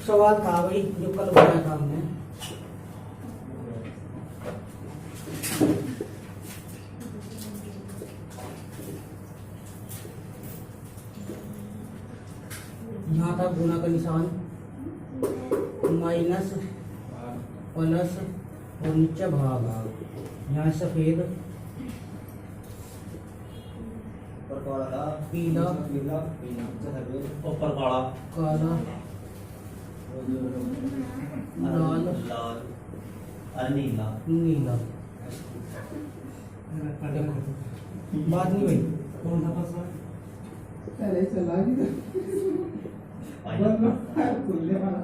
सवाल था भाई जो कल बनाया था हमने। यहाँ था गुना का निशान, माइनस प्लस और नीचे भाग। यहाँ सफेद पीला ऊपर काला काला लाल लाल और नीला। नीला। बात नहीं भाई कौन सा फंसा? अरे चला खुलने वाला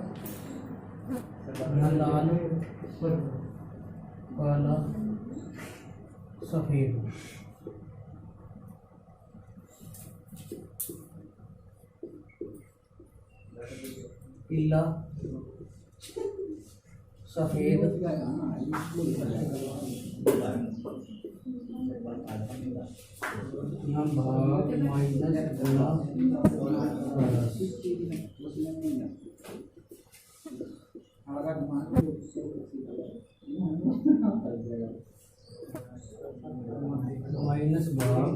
यहाँ लाल काला सफेद। पीला सफेद यहाँ भाग माइनस गुना प्लस। माइनस भाग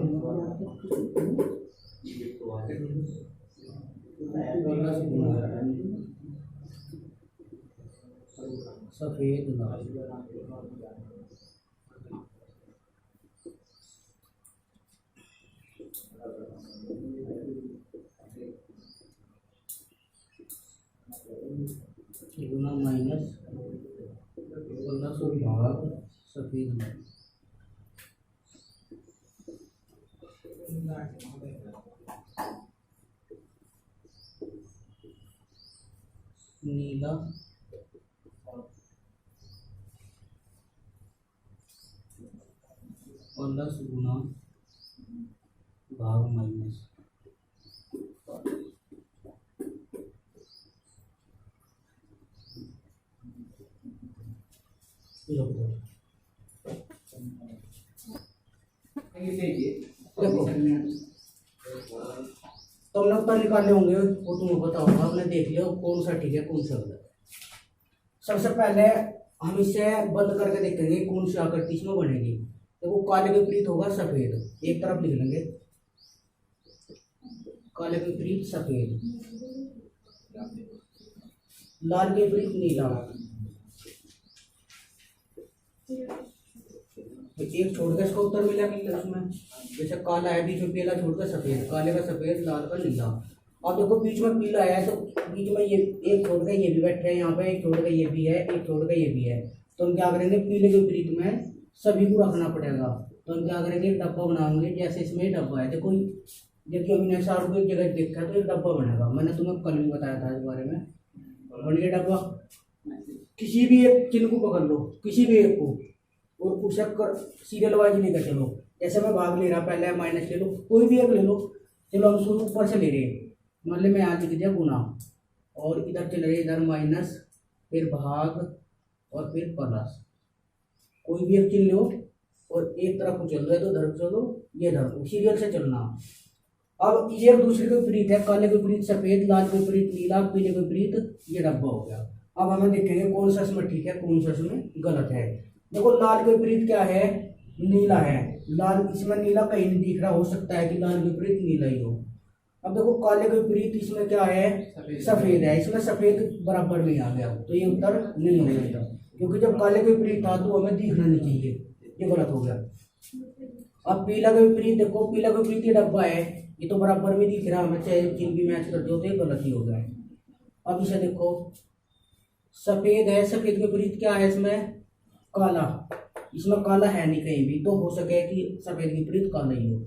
प्लस गुना सफेद लाल। गुना माइनस प्लस भाग सफेद लाल। नीला प्लस गुना भाग माइनस। देखो तुमने उत्तर निकाले होंगे वो तुम्हें पता होगा, आपने देख लिया कौन सा ठीक है कौन सा गलत है। सबसे पहले हम इसे बंद करके देखेंगे कौन सी आकृति इसमें बनेगी। देखो काले के विपरीत होगा सफेद, एक तरफ लिख लेंगे काले के विपरीत सफेद, लाल के विपरीत नीला। तो एक छोड़ के इसका उत्तर मिला कि उसमें जैसे काला है बीच में पीला छोड़ के सफेद, काले का सफेद लाल का नीला। अब देखो बीच में पीला है तो बीच में ये एक छोड़ के ये भी बैठे हैं यहाँ पे, एक छोड़ के ये भी है, एक छोड़ के ये भी है। तो हम क्या करेंगे पीले के विपरीत में सभी को रखना पड़ेगा। तो हम क्या करेंगे एक डब्बा बनाएंगे, जैसे इसमें एक डब्बा है। देखो जबकि हमने 4 रुपये की जगह देखा है तो एक डब्बा बनेगा। मैंने तुम्हें कल भी बताया था इस बारे में। बन गया डब्बा। किसी भी एक चिन्ह को पकड़ लो, किसी भी एक को, और उसे कर सीरियल वाइज लेकर चलो। जैसे मैं भाग ले रहा पहले माइनस ले लो, कोई भी एक ले लो। चलो हम शुरू ऊपर से ले रहे हैं, मतलब मैं यहाँ लिख दिया गुना और इधर चले रहे इधर माइनस फिर भाग और फिर प्लस। कोई भी एक चिन्ह लो और एक तरफ को चल रहे तो इधर चलो, ये इधर सीरियल से चलना। अब ये एक दूसरे के विपरीत है, काले के विपरीत सफेद, लाल के विपरीत नीला, पीले के विपरीत ये डब्बा हो गया। अब हमें देखेंगे कौन सा इसमें ठीक है कौन सा इसमें गलत है। देखो लाल के विपरीत क्या है, नीला है। लाल इसमें नीला कहीं नहीं दिख रहा, हो सकता है कि लाल के विपरीत नीला ही हो। अब देखो काले के विपरीत इसमें क्या है, सफेद है। इसमें सफेद बराबर में आ गया तो ये उत्तर नहीं हो सकता, क्योंकि जब काले के विपरीत था तो हमें दिखना नहीं चाहिए, ये गलत हो गया। अब पीला के विपरीत देखो, पीला के विपरीत ये डब्बा है, ये तो बराबर में दिख रहा, हमें चाहे चिन्ह भी मैच कर दो तो ये गलत ही हो गया। अब इसे देखो सफेद है, सफेद के विपरीत क्या है इसमें काला, इसमें काला है नहीं कहीं भी, तो हो सके कि सफेद के विपरीत काला ही हो।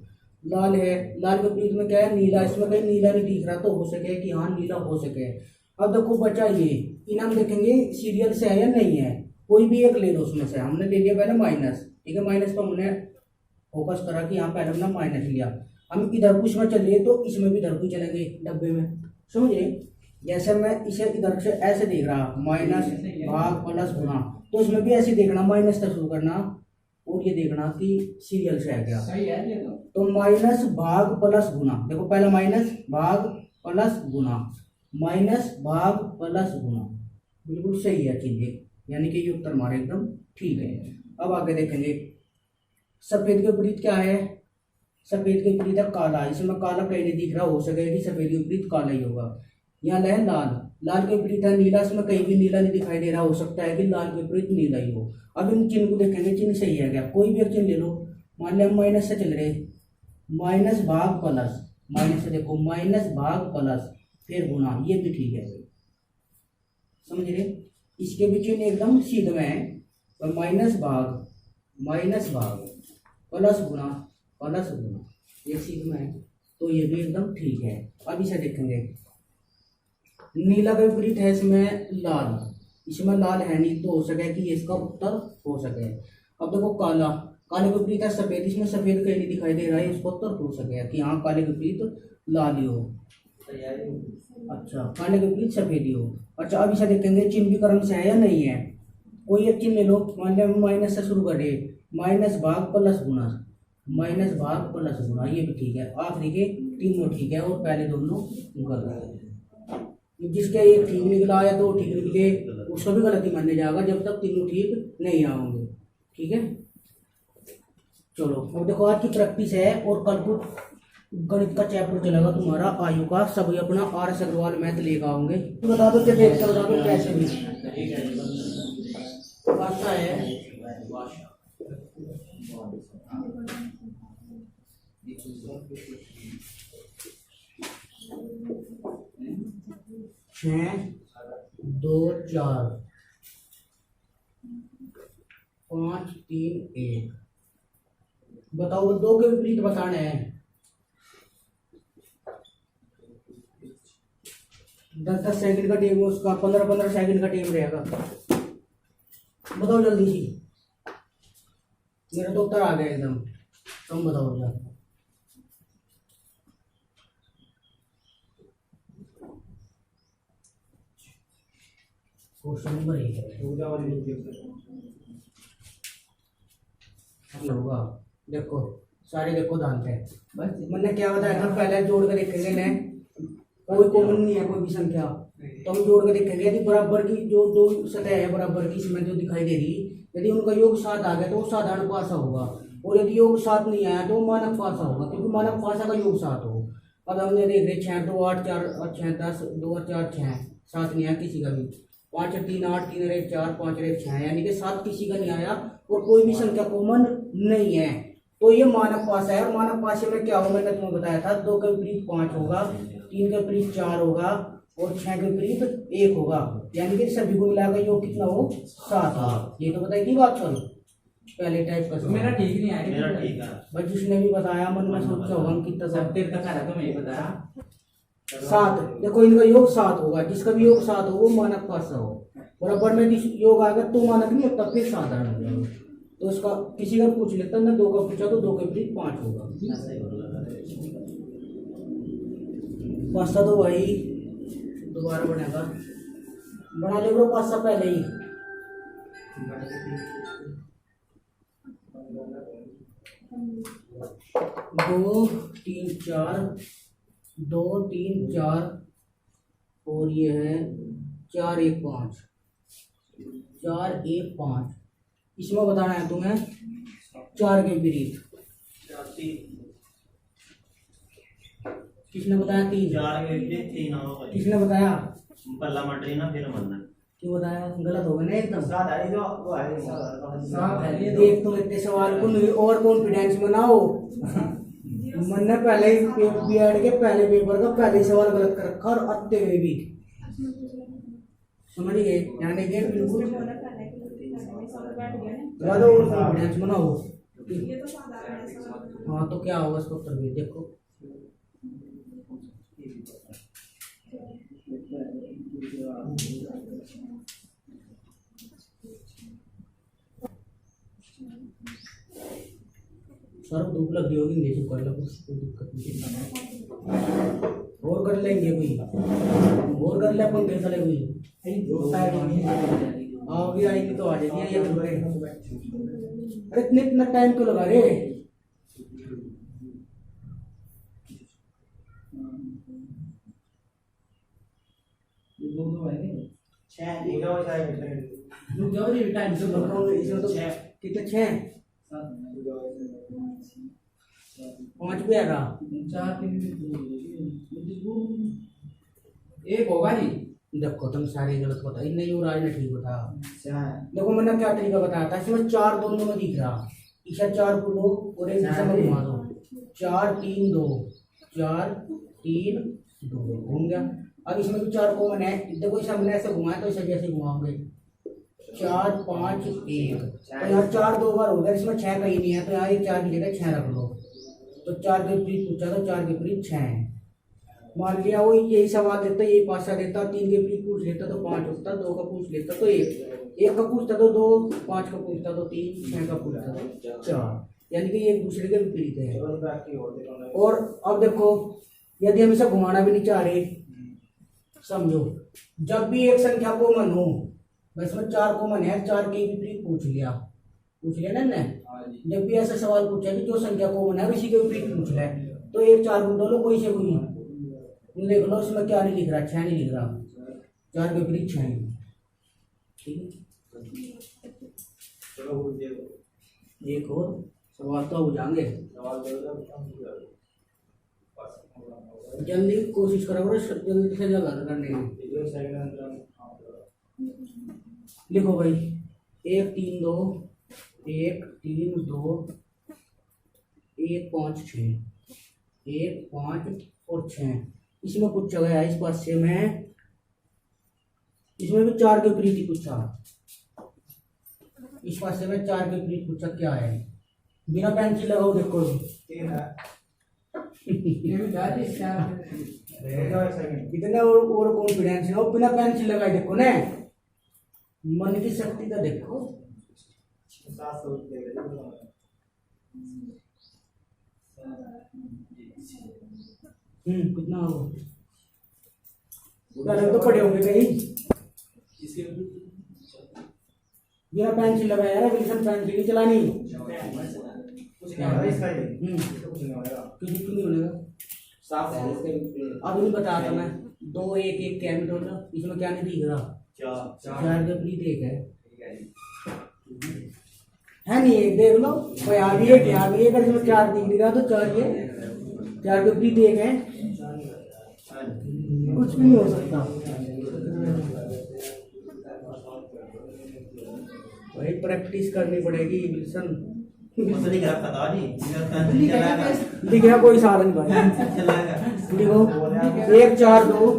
लाल है, लाल के विपरीत में क्या है नीला, इसमें कहीं नीला नहीं दिख रहा, तो हो सके कि हाँ नीला हो सके। अब देखो बचा ये, इन हम देखेंगे सीरियल से है या नहीं है, कोई भी एक ले लो उसमें से। हमने ले लिया पहले माइनस, ठीक है, माइनस को हमने फोकस करा कि यहाँ पहले हमने माइनस लिया। हम इधर कुछ में चलिए तो इसमें भी इधर कुछ चलेंगे डब्बे में, समझिए। जैसे मैं इसे इधर से ऐसे देख रहा माइनस भाग प्लस गुना, तो इसमें भी ऐसे देखना माइनस तक शुरू करना और ये देखना कि सीरियल से है क्या, सही है ये तो माइनस भाग प्लस गुना। देखो पहला माइनस भाग प्लस गुना, माइनस भाग प्लस गुना, बिल्कुल सही है चीजें, यानी कि ये उत्तर हमारा एकदम ठीक है। अब आगे देखेंगे सफेद के विपरीत क्या है, सफेद के विपरीत है काला, इसमें काला कहीं नहीं दिख रहा, हो सकेगा कि सफेद के विपरीत काला ही होगा। यहाँ है लाल, लाल के विपरीत है नीला, इसमें कहीं भी नीला नहीं दिखाई दे रहा, हो सकता है कि लाल के विपरीत नीला ही हो। अब इन चिन्ह को देखेंगे, चिन्ह सही है क्या, कोई भी एक चिन्ह ले लो, मान लिया माइनस से चल रहे, माइनस भाग प्लस, माइनस से देखो माइनस भाग प्लस फिर गुना, ये भी ठीक है, समझ रहे, इसके भी चिन्ह एकदम सीधे में है, और माइनस भाग प्लस गुना ये सीधे में है, तो ये भी एकदम ठीक है। अब इसे देखेंगे, नीला का विपरीत है इसमें लाल, इसमें लाल है नहीं, तो हो सके कि ये इसका उत्तर हो सके। अब देखो काला, काले के विपरीत है सफेद, इसमें सफेद कहीं नहीं दिखाई दे रहा है, इसका उत्तर हो सके कि हाँ काले के विपरीत लाल ही हो, अच्छा काले के विपरीत सफेद ही हो। अच्छा अब इसे देखेंगे चिन्ह भी क्रम से है या नहीं है, कोई एक चिन्ह ले लो, मान लिया माइनस से शुरू करें, माइनस भाग प्लस गुना, ये भी ठीक है, आखिरी के तीनों ठीक है और पहले दोनों गलत है। जिसके एक ठीक निकला या दो ठीक निकले उसको भी गलती माने जाएगा जब तक तीनों ठीक नहीं आएंगे, ठीक है। चलो अब देखो आज की प्रैक्टिस है और कल को गणित का चैप्टर चलेगा तुम्हारा आयु का, सभी अपना RS अग्रवाल मैथ लेकर आओगे। बता दो क्या देखते बता दो कैसे भी भाषा है, 6 2 4 5 3 1, बताओ दो के विपरीत बताना है, 10-10 सेकंड का टाइम, उसका 15-15 सेकंड का टाइम रहेगा, बताओ जल्दी सी, मेरा तो उत्तर आ गया एकदम, तुम बताओ क्या। क्वेश्चन नंबर 1 होगा, देखो सारे देखो ध्यान से, बस मैंने क्या बताया था, पहले जोड़ के देखेंगे ने, कोई कॉमन नहीं है कोई भी संख्या, तो हम जोड़ के देखेंगे यदि बराबर की जो दो सतह है बराबर की इसमें जो दिखाई दे रही, यदि उनका योग 7 आ गया तो वो साधारण पासा होगा, और यदि योग 7 नहीं आया तो वो मानक पासा होगा, क्योंकि मानक पासा का योग 7 हो। अब हमने देख रहे 6 2 8 4 और 6 10 2 और 4 6, 7 नहीं आया किसी का भी, 5 3 8 3 और 1 4 5 और 1 6, यानी कि 7 किसी का नहीं आया और कोई भी संख्या कॉमन नहीं है, तो ये मानक पासा है। और मानक पासे में क्या होगा मैंने तुम्हें बताया था, 2 के विपरीत 5 होगा, 3 के विपरीत 4 होगा और 6 के विपरीत 1 होगा, यानी कि सभी को मिलाकर योग कितना हो 7 होगा। ये तो बताई थी बात, चलो पहले टाइप कर, मेरा ठीक नहीं आया, मेरा ठीक है भाई जिसने भी बताया मन में सोचा होगा हम कितना सब देर तक आ रहा तो मैं ये बताया 7, देखो इनका योग 7 होगा, जिसका भी योग 7 हो वो मानक पासा हो, बराबर में योग आ गया तो मानक नहीं होता फिर साधारण हो जाएगा। तो इसका किसी का पूछ लेता ना, 2 का पूछा तो 2 के विपरीत 5 होगा, पासा तो वही दोबारा बनेगा, बना ले ब्रो पासा पहले ही, 2 3 4 2 3 4 और ये है 4 1 5 4 1 5, इसमें बताना है तुम्हें 4 के विपरीत, किसने बताया 3, 4 के विपरीत 3 होगा, किसने बताया, पहला मटरी ना फिर मनना, क्यों बताया, गलत हो गया ना एकदम। 7 है जो वो है 7 है, देख तुम इतने सवाल को नहीं और कॉन्फिडेंस में ना हो, मैंने पहले ही बीएड के पहले पेपर का पहले ही सवाल गलत कर रखा और अत्ते हुए भी, समझ गए, ध्यान देखिए बिल्कुल, ज्यादा और कॉन्फिडेंस में ना हो। हाँ तो क्या होगा इसका उत्तर भी देखो, सर धूप लग रही होगी, नीचे कर लो, कुछ कोई दिक्कत नहीं, और कर लेंगे कोई और कर ले अपन देख ले कोई, आओगे आएगी तो आ जाएगी, ये अरे इतना टाइम क्यों लगा रे, दो है छह ठीक है वो शायद रुक जाओ जी टाइम से इसमें तो छह कितने 6 5 पे आ रहा 4 3 एक होगा जी देखो तुम सारे गलत बता नहीं हो रहा है ना ठीक बता छह देखो मैंने क्या तरीका बताया था इसमें 4 दोनों में दिख रहा इसे 4 को लो और एक दिशा में घुमा दो 4 3 2 4 3 2 घूम गया अब इसमें भी 4 कॉमन है देखो इसे हमने ऐसे घुमाया तो इसे जैसे घुमाओगे 4 5 1 तो यहाँ 4 दो बार हो गया इसमें 6 कहीं नहीं है तो यहाँ ये 4 की जगह 6 रख लो तो 4 के विपरीत पूछा तो 4 के विपरीत 6 है मान लिया वो यही सवाल देता यही पासा देता 3 के विपरीत पूछ लेता तो 5 होता 2 का पूछ लेता तो 1 का पूछता तो 2 5 का पूछता तो 3 6 का पूछता तो 4 यानी कि ये एक दूसरे के विपरीत है और अब देखो यदि हम इसे घुमाना भी नहीं चाह रहे समझो जब भी एक संख्या कॉमन हो बस में 4 कॉमन है 4 के विपरीत पूछ लिया ना जब भी ऐसा सवाल पूछा कि जो संख्या कॉमन है उसी के विपरीत पूछ ले तो एक 4 को डालो कोई से कोई देख लो इसमें क्या नहीं लिख रहा 6 नहीं लिख रहा 4 के विपरीत 6 ठीक है एक और सवाल तो हो जाएंगे जल्दी कोशिश करो जल्दी से जल्द हल करने की लिखो भाई 1 3 2 1 3 2 1 5 6 1 5 और 6 इसमें पूछा गया है इस पासे में इसमें भी 4 के विपरीत ही पूछा इस पासे में 4 के विपरीत पूछा क्या है बिना पेंसिल लगाओ देखो इतना और कॉन्फिडेंस है और बिना पेंसिल लगाए देखो ना मन की शक्ति का देखो कितना हो तो पड़े होंगे कहीं बिना पेंसिल लगाया यार विल्सन पेंसिल ही चलानी किसी क्यों नहीं होगा साफ है अब नहीं बताता मैं 2 1 1 क्या है टोटल इसमें क्या नहीं दिख रहा 4 के विपरीत 1 है नहीं एक देख लो कोई आ भी है क्या भी है अगर इसमें 4 दिख रहा तो 4 के 4 के विपरीत 1 है कुछ भी नहीं हो सकता भाई प्रैक्टिस करनी पड़ेगी विल्सन दिख रहा कोई साधन भाई देखो 1 4 2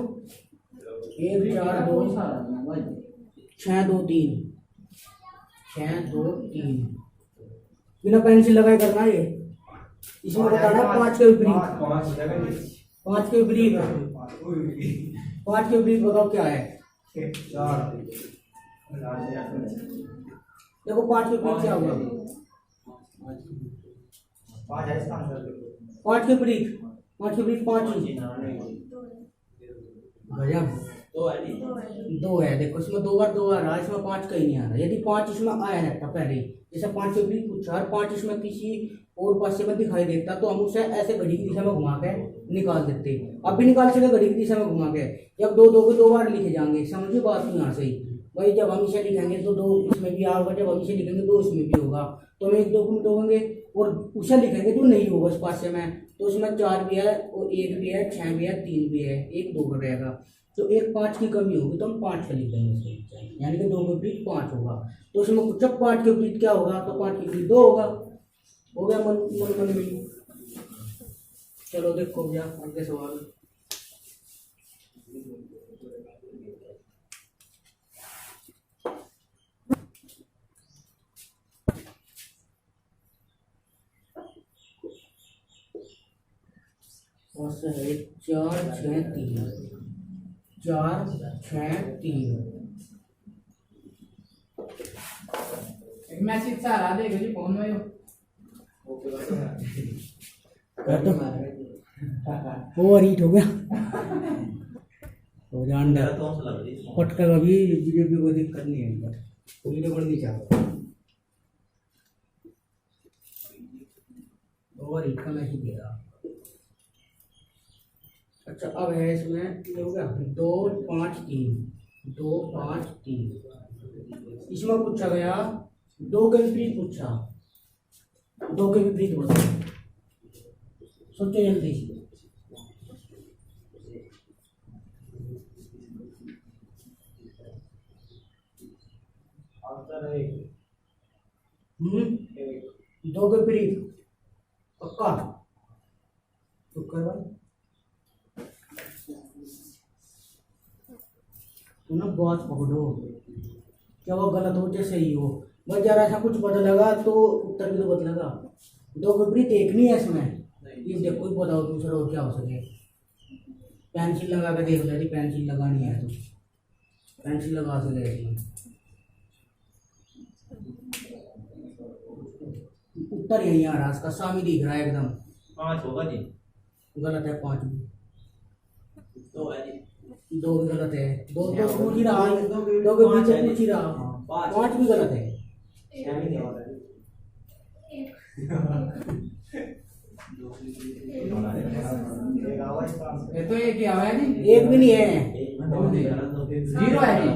1 4 2 6 2 3 6 2 3 बिना पेंसिल लगाए करना ये इसमें बताना 5 के विपरीत 5 के विपरीत 5 के विपरीत बताओ क्या है देखो 5 के विपरीत क्या होगा 5 के विपरीत 5 के विपरीत 5 2 है देखो इसमें 2 बार 2 आ रहा है इसमें 5 कहीं नहीं आ रहा यदि 5 इसमें आया रहता पहले जैसे 5 के विपरीत पूछा और 5 इसमें किसी और पासे में दिखाई देता तो हम उसे ऐसे घड़ी की दिशा में घुमा के निकाल देते अब भी निकाल सकते घड़ी की दिशा में घुमा के जब 2 2 के 2 बार लिखे जाएंगे समझिए बात नहीं यहाँ से भाई जब हम इसे लिखेंगे तो 2 इसमें भी होगा जब हम इसे लिखेंगे 2 इसमें भी होगा तो हम 1 2 को मिटाएंगे और उसे लिखेंगे तो नहीं होगा इस पासे में तो इसमें 4 भी है और 1 भी है 6 भी है 3 भी है 1 2 का रहेगा तो 1 5 की कमी होगी तो हम 5 का लिख देंगे यानी कि 2 के विपरीत 5 होगा तो इसमें जब 5 के विपरीत क्या होगा तो 5 के विपरीत 2 होगा हो गया मन में चलो देखो भैया आगे सवाल है 4 6 3 4 6 3 एक मैसेज सा आ रहा है फोन में वो रीट हो गया हो जान डर पटका का भी बीजेपी को दिक्कत नहीं है कोई तो नहीं चाहता और रीट का मैसेज दे रहा अच्छा अब है इसमें ये हो गया 2 5 3, 2 5 3। इसमें पूछा गया दो के विपरीत पूछा, दो के विपरीत बताओ, सोचो जल्दी। आंसर है दो के विपरीत पक्का तो कर भाई तू ना बहुत पकड़ो, क्या वो गलत हो चाहे सही हो, बस जरा सा कुछ बदलेगा तो उत्तर भी तो बदलेगा। दो के विपरीत एक नहीं है इसमें, ये देखो ही बताओ दूसरा और क्या हो सके। पेंसिल लगा के देख लो, पेंसिल लगानी है तो पेंसिल लगा सके इसमें। उत्तर यही आ रहा है इसका, सामी दिख रहा है एकदम। 5 होगा जी। गलत है 5 भी, तो है जी। 2 भी गलत है, 2 तो पूछ ही रहा है, 2 के बीच में पूछ ही रहा, 5 भी गलत है। छह भी नहीं होगा ये तो एक ही आवा है जी, एक भी नहीं है, जीरो है जी।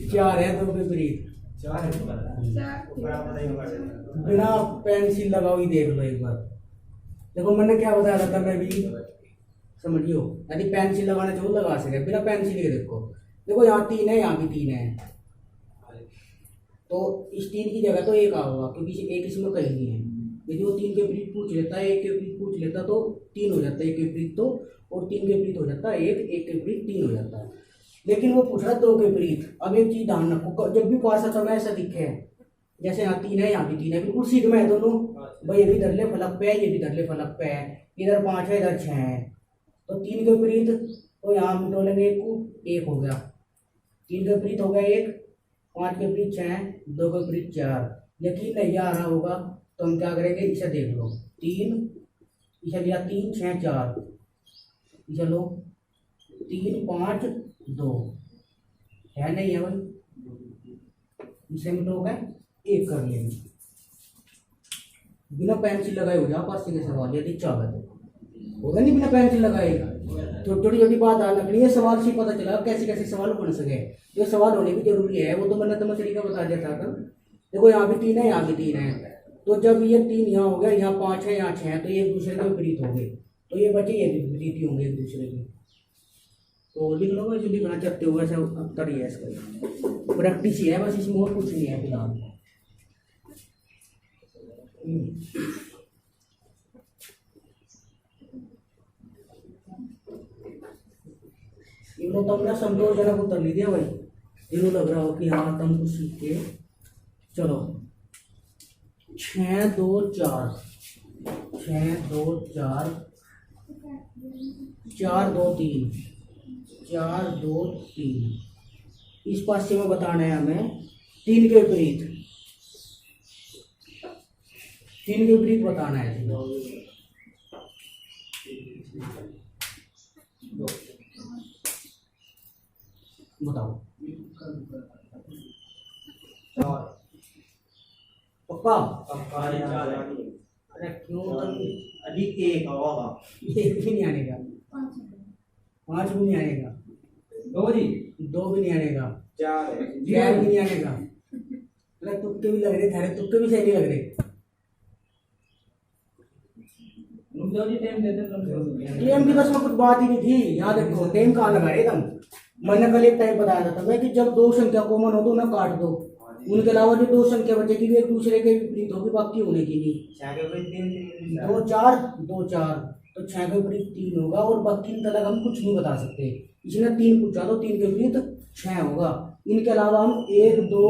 4 है दो के विपरीत। 4 है तो ऊपर पता ही होगा। बिना पेंसिल लगाओ ही देख लो एक बार। देखो मैंने क्या बताया था, मैं भी समझियो, यदि पेंसिल लगाना चाहो लगा सके, बिना पेंसिल के देखो यहाँ 3 है, यहाँ भी 3 है, तो इस 3 की जगह तो एक आ होगा, क्योंकि एक इसमें कहीं नहीं है। यदि वो 3 के विपरीत पूछ लेता है, 1 के विपरीत पूछ लेता तो 3 हो जाता है, 1 के विपरीत तो, और 3 के विपरीत हो जाता है 1, 1 के विपरीत 3 हो जाता है। लेकिन वो पूछ रहा है 2 के विपरीत। अब एक चीज ध्यान रखो, जब भी पास समय ऐसा दिखे, जैसे यहाँ 3 है, यहाँ भी 3 है, बिल्कुल सीध में है दोनों भाई, ये भी धरले फलक पे है, ये भी धरले फलक पे है, इधर 5 है, इधर 6 है, तो 3 के विपरीत तो यहाँ हम बोलेंगे 1 हो गया, 3 के विपरीत हो गया 1, 5 के विपरीत 6, 2 के विपरीत 4। यकीन नहीं आ रहा होगा तो हम क्या करेंगे, इसे देख लो, 3 इसे लिया, 3 6 4, चलो 3 5 2 है, नहीं है भाई, इसे मिटो गए 1 कर लेंगे। बिना पेंसिल लगाए हो जाओ पास के सवाल, यदि चाहे तो होगा नहीं बिना पेंसिल लगाए। तो छोटी छोटी बात ध्यान रखनी है, सवाल से पता चला कैसे कैसे सवाल बन सके, ये सवाल होने भी जरूरी है, वो तो मैंने तुम्हें तरीका बता दिया था। देखो यहाँ भी 3 है, यहाँ भी 3 है, तो जब ये 3 यहाँ हो गया, यहाँ 5 है, यहाँ 6 है, तो ये एक दूसरे के विपरीत हो गए, तो ये बचे ये भी विपरीत ही होंगे एक दूसरे के। तो लिख लो, जो लिखना चाहते हो वैसे उत्तर ही है इसका, प्रैक्टिस ही है बस, इसमें और कुछ नहीं है फिलहाल। तुमने संतोषजनक उत्तर नहीं दिया भाई, इनको लग रहा हो कि हाँ तुम कुछ सीख के चलो। 6 2 4, 6 2 4, 4 2 3, 4 2 3, इस पास से में बताना है हमें 3 के विपरीत, 3 के विपरीत बताना है। बताओ पक्का? अरे क्यों, अधिक 1 होगा, 1 भी नहीं आनेगा, 5 भी नहीं आएगा, 2 जी, 2 भी नहीं आएगा, 4 4 भी नहीं आएगा। अरे तुक्के भी लग रहे, थारे तुक्के भी सही नहीं लग रहे। टेम की बस में कुछ बात ही नहीं थी, यहाँ देखो टेम कहाँ लगा रहे तुम। मैंने कल एक टाइम बताया था तुम्हें कि जब 2 संख्या कॉमन हो तो उन्हें काट दो, उनके अलावा जो 2 संख्या बचेगी भी एक दूसरे के विपरीत होगी, बाकी होने की नहीं। 2 4 2 4, तो 6 के विपरीत 3 होगा, और बाकी इन तक हम कुछ नहीं बता सकते। इसने 3 पूछा तो 3 के विपरीत 6 होगा, इनके अलावा हम 1 2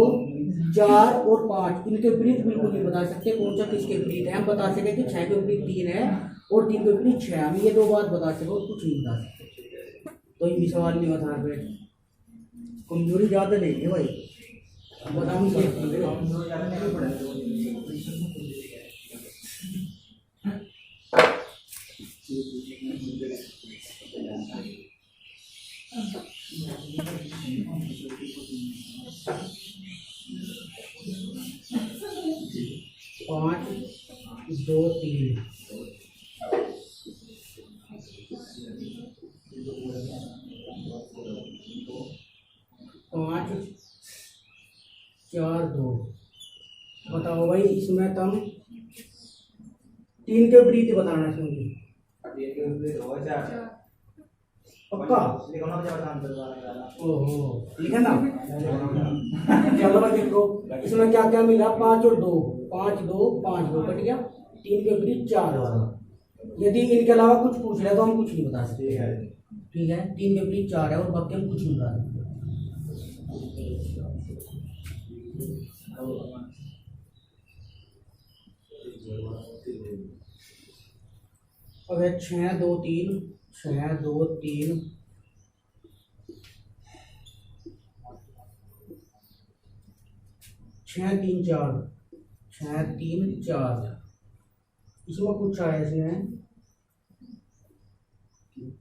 4 और 5 इनके विपरीत बिल्कुल नहीं बता सकते कौन सा किसके विपरीत है। हम बता सके कि 6 के विपरीत 3 है और 3 के विपरीत 6, हम ये 2 बात बता सके और कुछ नहीं बता सकते। तो ये भी सवाल नहीं बता रहे, कमजोरी ज़्यादा नहीं है भाई, बदाम से 5 2 3 4 2। बताओ भाई इसमें तुम 3 के विपरीत बताना चाहिए। पक्का? लिखो ना जब आंसर वाला। ओहो लिखा ना। चलो भाई देखो इसमें क्या क्या मिला, 5 और 2, 5 2 5 2 कट गया, 3 के विपरीत 4 होगा। यदि इनके अलावा कुछ पूछ रहे तो हम कुछ नहीं बता सकते। ठीक है 3 के विपरीत 4 है और बाकी हम कुछ नहीं बता सकते। अब है 6 2 3, 6 2 3, 6 3 4, 6 3 4। इसमें पूछा है इसमें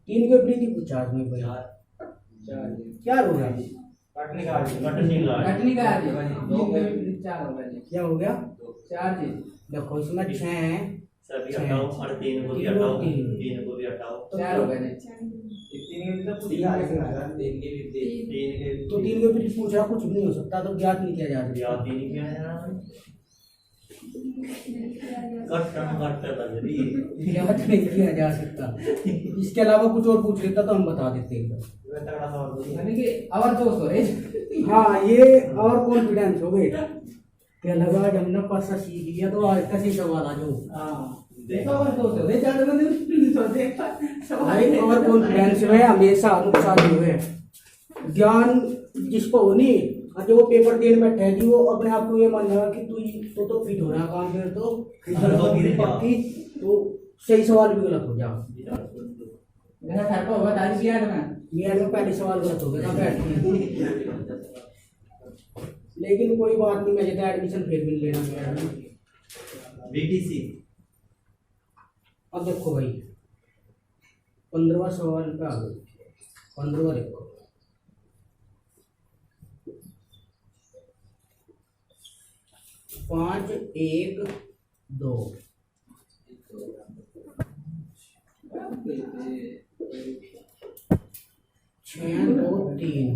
3 के विपरीत ही पूछा है इसमें भाई। क्या हो गया? कट निकाल कटनी का आदि 2 के विपरीत 4 होगा जी। क्या हो गया? 4 जी। देखो इसमें 6 है, सभी हटाओ और 3 को भी हटाओ, 3 को भी हटाओ। 4 होगा जी। 3 के तो पूरा है 3 के भी तो 3 के विपरीत पूछ रहा, कुछ भी नहीं हो सकता, तो ज्ञात नहीं किया जा सकता। याद ही नहीं किया है कट कर दे ज्ञात नहीं किया जा सकता। इसके अलावा कुछ और पूछ लेता तो हम बता देते एकदम। तगड़ा सवाल यानी कि और दोस्त हो रहे। हाँ ये और कॉन्फिडेंस हो गए क्या लगा आज हमने पासा सीख लिया तो आज कैसे सवाल आ जाओ। हाँ देखो और दोस्त हो रहे। 4 बंदे तो देखा भाई और कॉन्फिडेंस में हमेशा नुकसान हुए ज्ञान जिसको हो नहीं, और जो वो पेपर देने बैठा है कि वो अपने आप को ये मान रहा कि तो फिट हो रहा है काम फिर तो पक्की, तो सही सवाल भी गलत हो जाओ। मेरा घर पर होगा दादी बिहार में बिहार में पहले सवाल गलत हो गया था बैठ के। लेकिन कोई बात नहीं, मैं जगह एडमिशन फिर भी लेना बिहार में। बीटीसी। अब देखो भाई 15वां सवाल पे आ गए। 15वां देखो 5 1 2 6 2 3।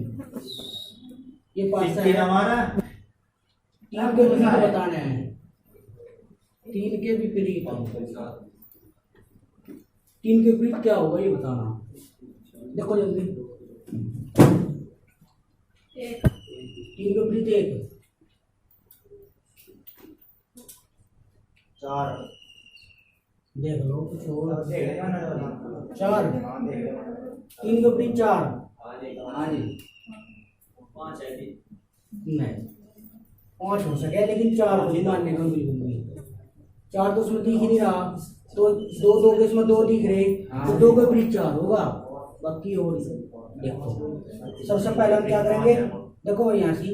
ये पासा है, हमारा 3 के विपरीत बताना है। 3 के विपरीत 3 के विपरीत क्या होगा ये बताना। देखो जल्दी 3 के विपरीत 1 4 देख लो कुछ और। देख लेगा ना 4 हां देख लेगा 3 के विपरीत 4 हां जी 5 है जी नहीं 5 हो सके लेकिन 4 को नहीं मानने का बिल्कुल नहीं। 4 तो उसमें दिख ही नहीं रहा, तो 2 2 के इसमें 2 दिख रहे तो 2 के विपरीत 4 होगा। बाकी और देखो सबसे पहले हम क्या करेंगे, देखो भाई यहाँ से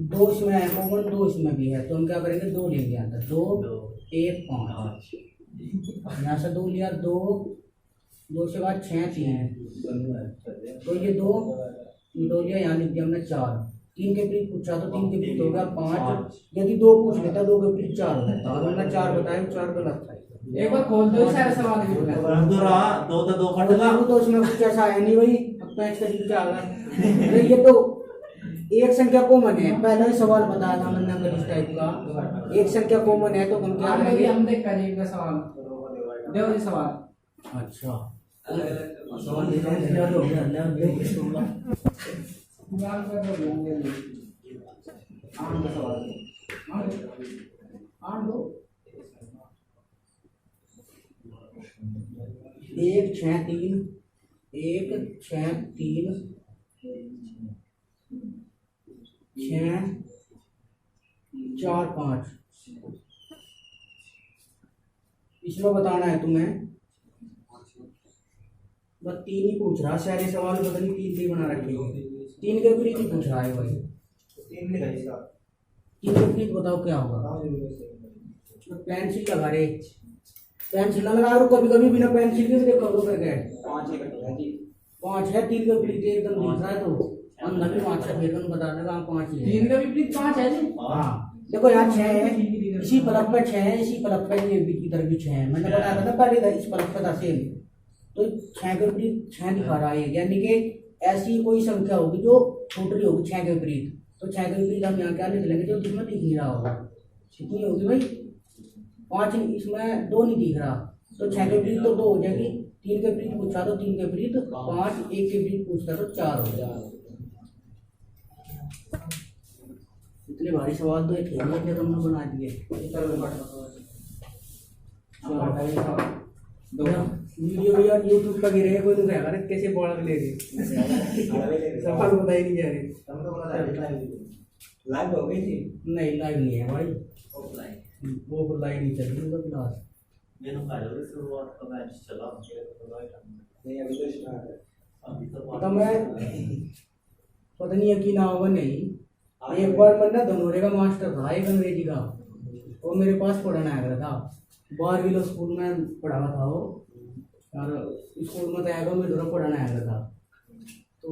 2 इसमें है कॉमन, 2 इसमें भी है, तो हम क्या करेंगे 2 लेंगे यहाँ तक 2 1 5। यहाँ से 2 लिया, 2 2 से बाद 6 3, तो ये 2 लिया, यहाँ लिख दिया हमने 4। 3 के विपरीत पूछा तो 3 के विपरीत हो गया 5। यदि 2 पूछ लेता 2 के विपरीत 4 हो जाता, और हमने 4 बताया 4 गलत था। एक बार खोल दो सारे सवाल की तो रहा 2 तो 2 फट गया तो उसमें कुछ ऐसा है नहीं भाई, अब मैच का जीत आ गया। ये तो एक संख्या कॉमन है, पहला ही सवाल बताया था मैंने अगर इस टाइप का एक संख्या कॉमन है तो हम क्या करेंगे। हम देख कर एक सवाल देव जी सवाल। अच्छा सवाल दे रहे हैं हो गया ना देखूंगा। सवाल कर दो आम का सवाल आम दो 1 6 3 1 6 3 6 4 5। इसमें बताना है तुम्हें, बस 3 ही पूछ रहा, सारे सवाल पता नहीं 3 ही बना रखे हैं। 3 के विपरीत ही पूछ रहा है भाई। 3 लिखा इसका 3 के विपरीत बताओ क्या होगा। पेंसिल लगा रे, पेंसिल ना लगा रो, कभी कभी बिना पेंसिल के भी देखो तो कर गए 5 ही कटेगा जी 5 है। 3 के विपरीत एकदम दिख रहा है तो अंदर भी 5 है, फिर हम बता देगा 5 ही है। 3 का विपरीत 5 है जी। हाँ देखो यहाँ 6 है, इसी पलक पे 6 है, इसी पलक पे ये बीच की तरफ भी 6 है। मैंने बताया था ना पहले था इस पलक पे था सेम, तो 6 के विपरीत 6 दिखा रहा है, यानी कि ऐसी कोई संख्या होगी जो छोटी होगी 6 के विपरीत, तो 6 के विपरीत हम यहाँ क्या लिख लेंगे जो जिसमें दिख नहीं रहा होगा। कितनी होगी भाई 5, इसमें 2 नहीं दिख रहा, तो 6 के विपरीत तो 2 हो जाएगी, 3 के विपरीत पूछा तो 3 के विपरीत 5, 1 के विपरीत पूछता तो 4 हो जाएगा। इतने भारी सवाल तो एक खेलने के हमने बना दिए। वीडियो भी यार यूट्यूब पर गिरे कोई नहीं कहेगा कैसे बोल ले रही सवाल बता ही नहीं जा रही। लाइव हो गई थी? नहीं लाइव नहीं है भाई, ऑफलाइन वो लाइव नहीं चल रही तो क्लास। मैंने कहा शुरुआत का मैच चला नहीं अभी तो स्टार्ट है अभी तो मैं पता नहीं यकीन होगा नहीं, एक बार मैं ना धनोरे का मास्टर था एक अंग्रेजी का, वो मेरे पास पढ़ाने आया था 12वीं स्कूल में पढ़ा था वो, और स्कूल में तो आएगा मेरे थोड़ा पढ़ाने आया था, तो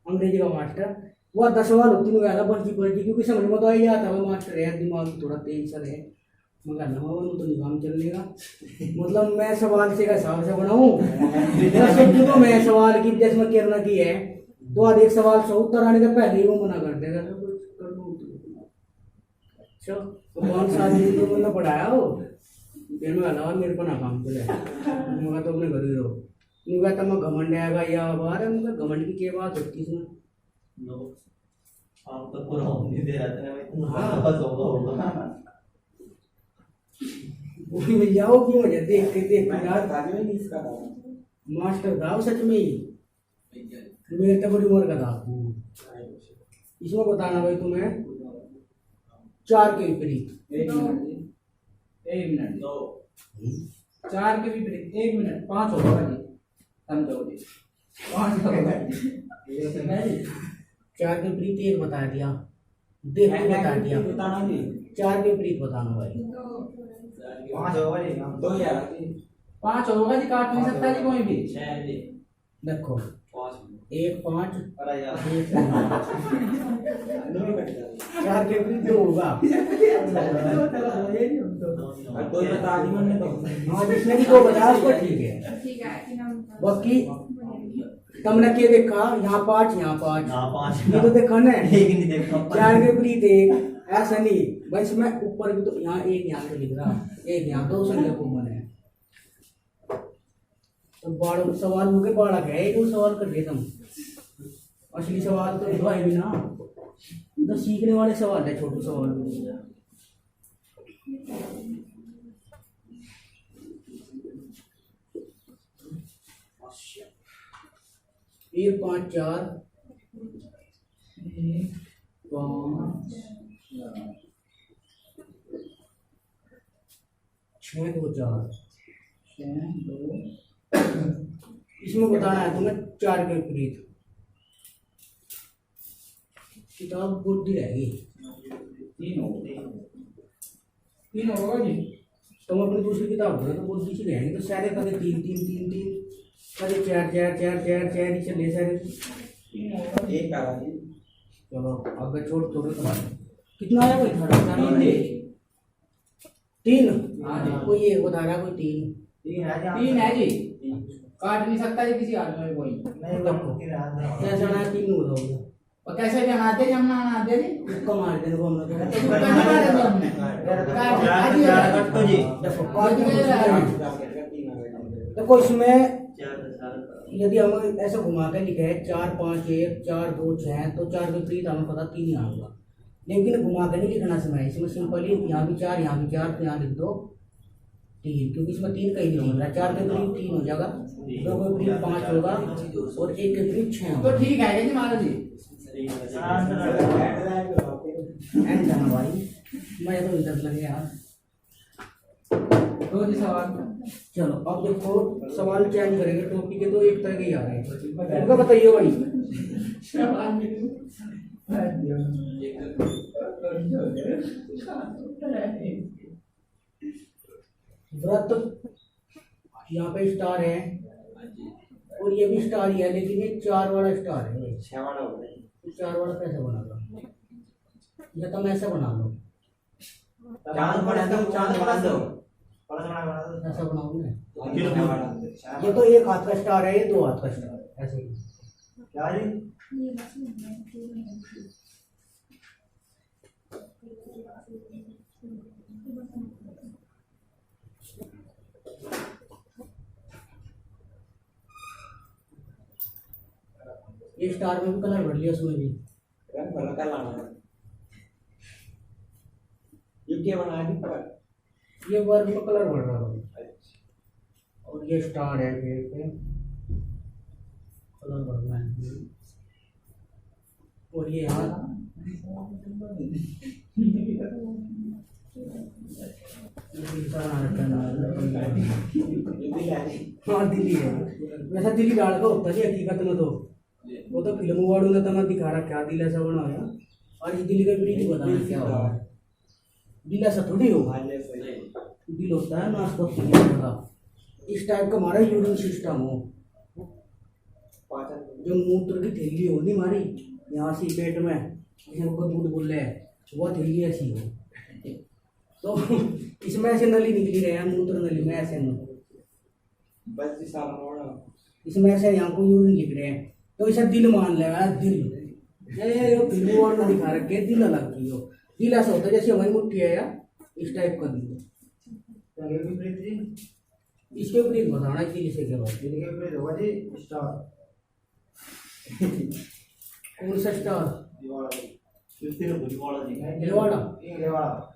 अंग्रेजी का मास्टर वो 10 सवाल होती गया था बल्कि क्योंकि समझ में तो आई जाता वो मास्टर है दिमाग थोड़ा तेज सा है, मगर ना वो तो नहीं काम चलेगा। मतलब मैं सवाल से का हिसाब से बनाऊं तो मैं सवाल की जैसे मैं करना की है तो आज एक सवाल से उत्तर आने के पहले ही वो मना कर देगा। अच्छा तो 5 साल तो मैंने पढ़ाया हो, फिर मैं अलावा मेरे को ना काम चले मगर तो अपने घर ही रहो, नहीं कहता मैं घमंड आएगा या बाहर है, घमंड की क्या बात होती है इसमें। आप तो पूरा होने दे रहा था मैं बस होगा वो मिल जाओ क्यों मुझे देख के यार ताजमहल नहीं इसका था मास्टर था सच में ही मेरे तो बड़ी उम्र का था। इसमें बताना भाई तुम्हें 4 के विपरीत 1 मिनट 2 4 के विपरीत 1 मिनट 5 होगा जी, समझो जी 5 होगा 4 के विपरीत 1 बता दिया, देख के बता दिया, बताना जी 4 के विपरीत बताना भाई 5 होगा जी 2 यार 5 होगा जी, काट नहीं सकता जी कोई भी। 6 जी देखो 5 1 5 अरे यार 4 के विपरीत 2 होगा। कोई बता दी मैंने तो हाँ जिसने भी 2 बताया उसको ठीक है। बाकी तुमने क्या देखा यहाँ 5 यहाँ 5 हां 5 ये तो देखा ना, एक नहीं देखा 4 के विपरीत 1 ऐसा नहीं बस मैं ऊपर भी तो यहाँ 1 यहाँ से लिख रहा 1 यहाँ 2 संख्या को मन है तो बाड़ों सवाल हो गए बाड़ा है एक सवाल कर दिए तुम, असली सवाल तो दो है भी ना, तो सीखने वाले सवाल है छोटे सवाल में। 1 5 4 6 2 4 इसमें बताना है तुम्हें 4 के विपरीत। किताब बुद्धि रहेगी 3 होगा जी, तुम अपनी दूसरी किताब पढ़ो तो बुद्धि से रहेंगे, तो सारे कदे 3 3 3 3 कदे 4 4 4 4 4 ही चले सारे। एक करा जी चलो अब छोड़ छोड़ कितना आया कोई था 3 कोई ये बता रहा कोई 3 है जी, काट नहीं सकता जी किसी आदमी में कोई। कैसा ना 3 हो रहा होगा और कैसे भी अनाते जमना अनाते जी उसका मार देने को हमने देखो इसमें यदि हम ऐसा घुमा के लिखे 4 5 1 4 2 6 तो 4 के विपरीत हमें पता 3 ही आऊंगा, लेकिन घुमा के नहीं लिखना समय इसमें सिंपली यहाँ भी 4 यहाँ भी 4 तो यहाँ लिख दो 3 क्योंकि इसमें 3 कहीं नहीं लिख रहा, 4 के विपरीत 3 हो जाएगा, 2 के विपरीत 5 होगा और 1 के विपरीत 6 तो ठीक है जी महाराज जी। एंड जाना भाई मैं तो इधर लगे यार। तो जी सवाल चलो अब देखो सवाल चेंज करेंगे, टॉपिक के तो एक तरह के ही आ रहे हैं, उनका बताइए भाई। व्रत यहाँ पे स्टार है और ये भी स्टार ही है, लेकिन ये 4 वाला स्टार है भाई, 6 वाला हो गया 4 वाला कैसे बना लो या तुम ऐसा बना लो, चांद बना दो ऐसा बनाओगे वाला ये तो 1 हाथ का स्टार है ये 2 हाथ का स्टार है ऐसे ही क्या जी ये स्टार में भी कलर भर लिया उसमें भी। रंग भर का लाना है ये क्या बना दी पर ये वर्क में कलर भर रहा है और ये स्टार है पेड़ पे कलर भरना है। और ये यहाँ हाँ दिल्ली है। वैसा दिल्ली डाल का होता नहीं हकीकत में तो वो तो फिल्म वालों ने तो मैं दिखा रहा क्या दिल ऐसा बनाया और इस दिल्ली का ब्रिज बताना क्या होगा। दिल ऐसा थोड़ी होगा, दिल होता है नाशपाती का इस टाइप का हमारा यूरिन सिस्टम हो जो मूत्र की थैली हो नहीं हमारी यहाँ से पेट में जिसे वो दूध बोल रहे हैं वो थैली ऐसी हो तो इसमें ऐसे नली निकली रहे हैं मूत्र नली में ऐसे न बस सारा मोड़ा इसमें ऐसे यहाँ को यूरिन लिख रहे हैं तो इसे दिल मान लेगा दिल ये फिल्मों और ना दिखा रखे दिल अलग की हो। दिल ऐसा होता है जैसे हमारी मुट्ठी है या इस टाइप का दिल इसके विपरीत बताना दिल से के बाद दिल के ऊपर होगा जी स्टार कौन सा स्टार ये वाला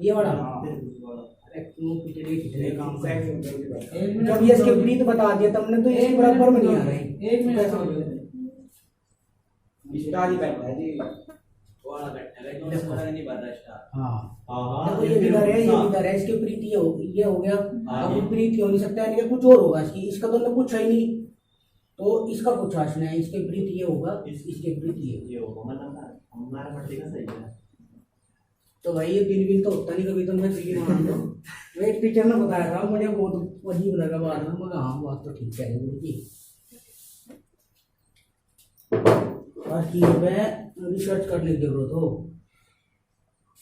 ये वाला कितने काम जब ये इसके विपरीत बता दिया तुमने तो इसके बराबर में नहीं आ रही। एक मिनट स्टार ही बैठा है जी वाला बैठा है तो उसका नहीं बन रहा स्टार। हाँ देखो ये इधर है ये इधर है इसके विपरीत ये हो गया। अब विपरीत हो नहीं सकता है कुछ और होगा इसकी इसका तो पूछा ही नहीं तो इसका पूछा इसने इसके विपरीत ये होगा इसके विपरीत ये होगा मतलब हमारा पढ़ेगा सही है तो भाई ये दिल बिल तो होता नहीं कभी तो मैं दिल्ली मान लो वो एक टीचर ने बताया था मुझे बहुत अजीब लगा बाद में मगर हाँ बात तो ठीक है उनकी बाकी में रिसर्च करने की जरूरत हो।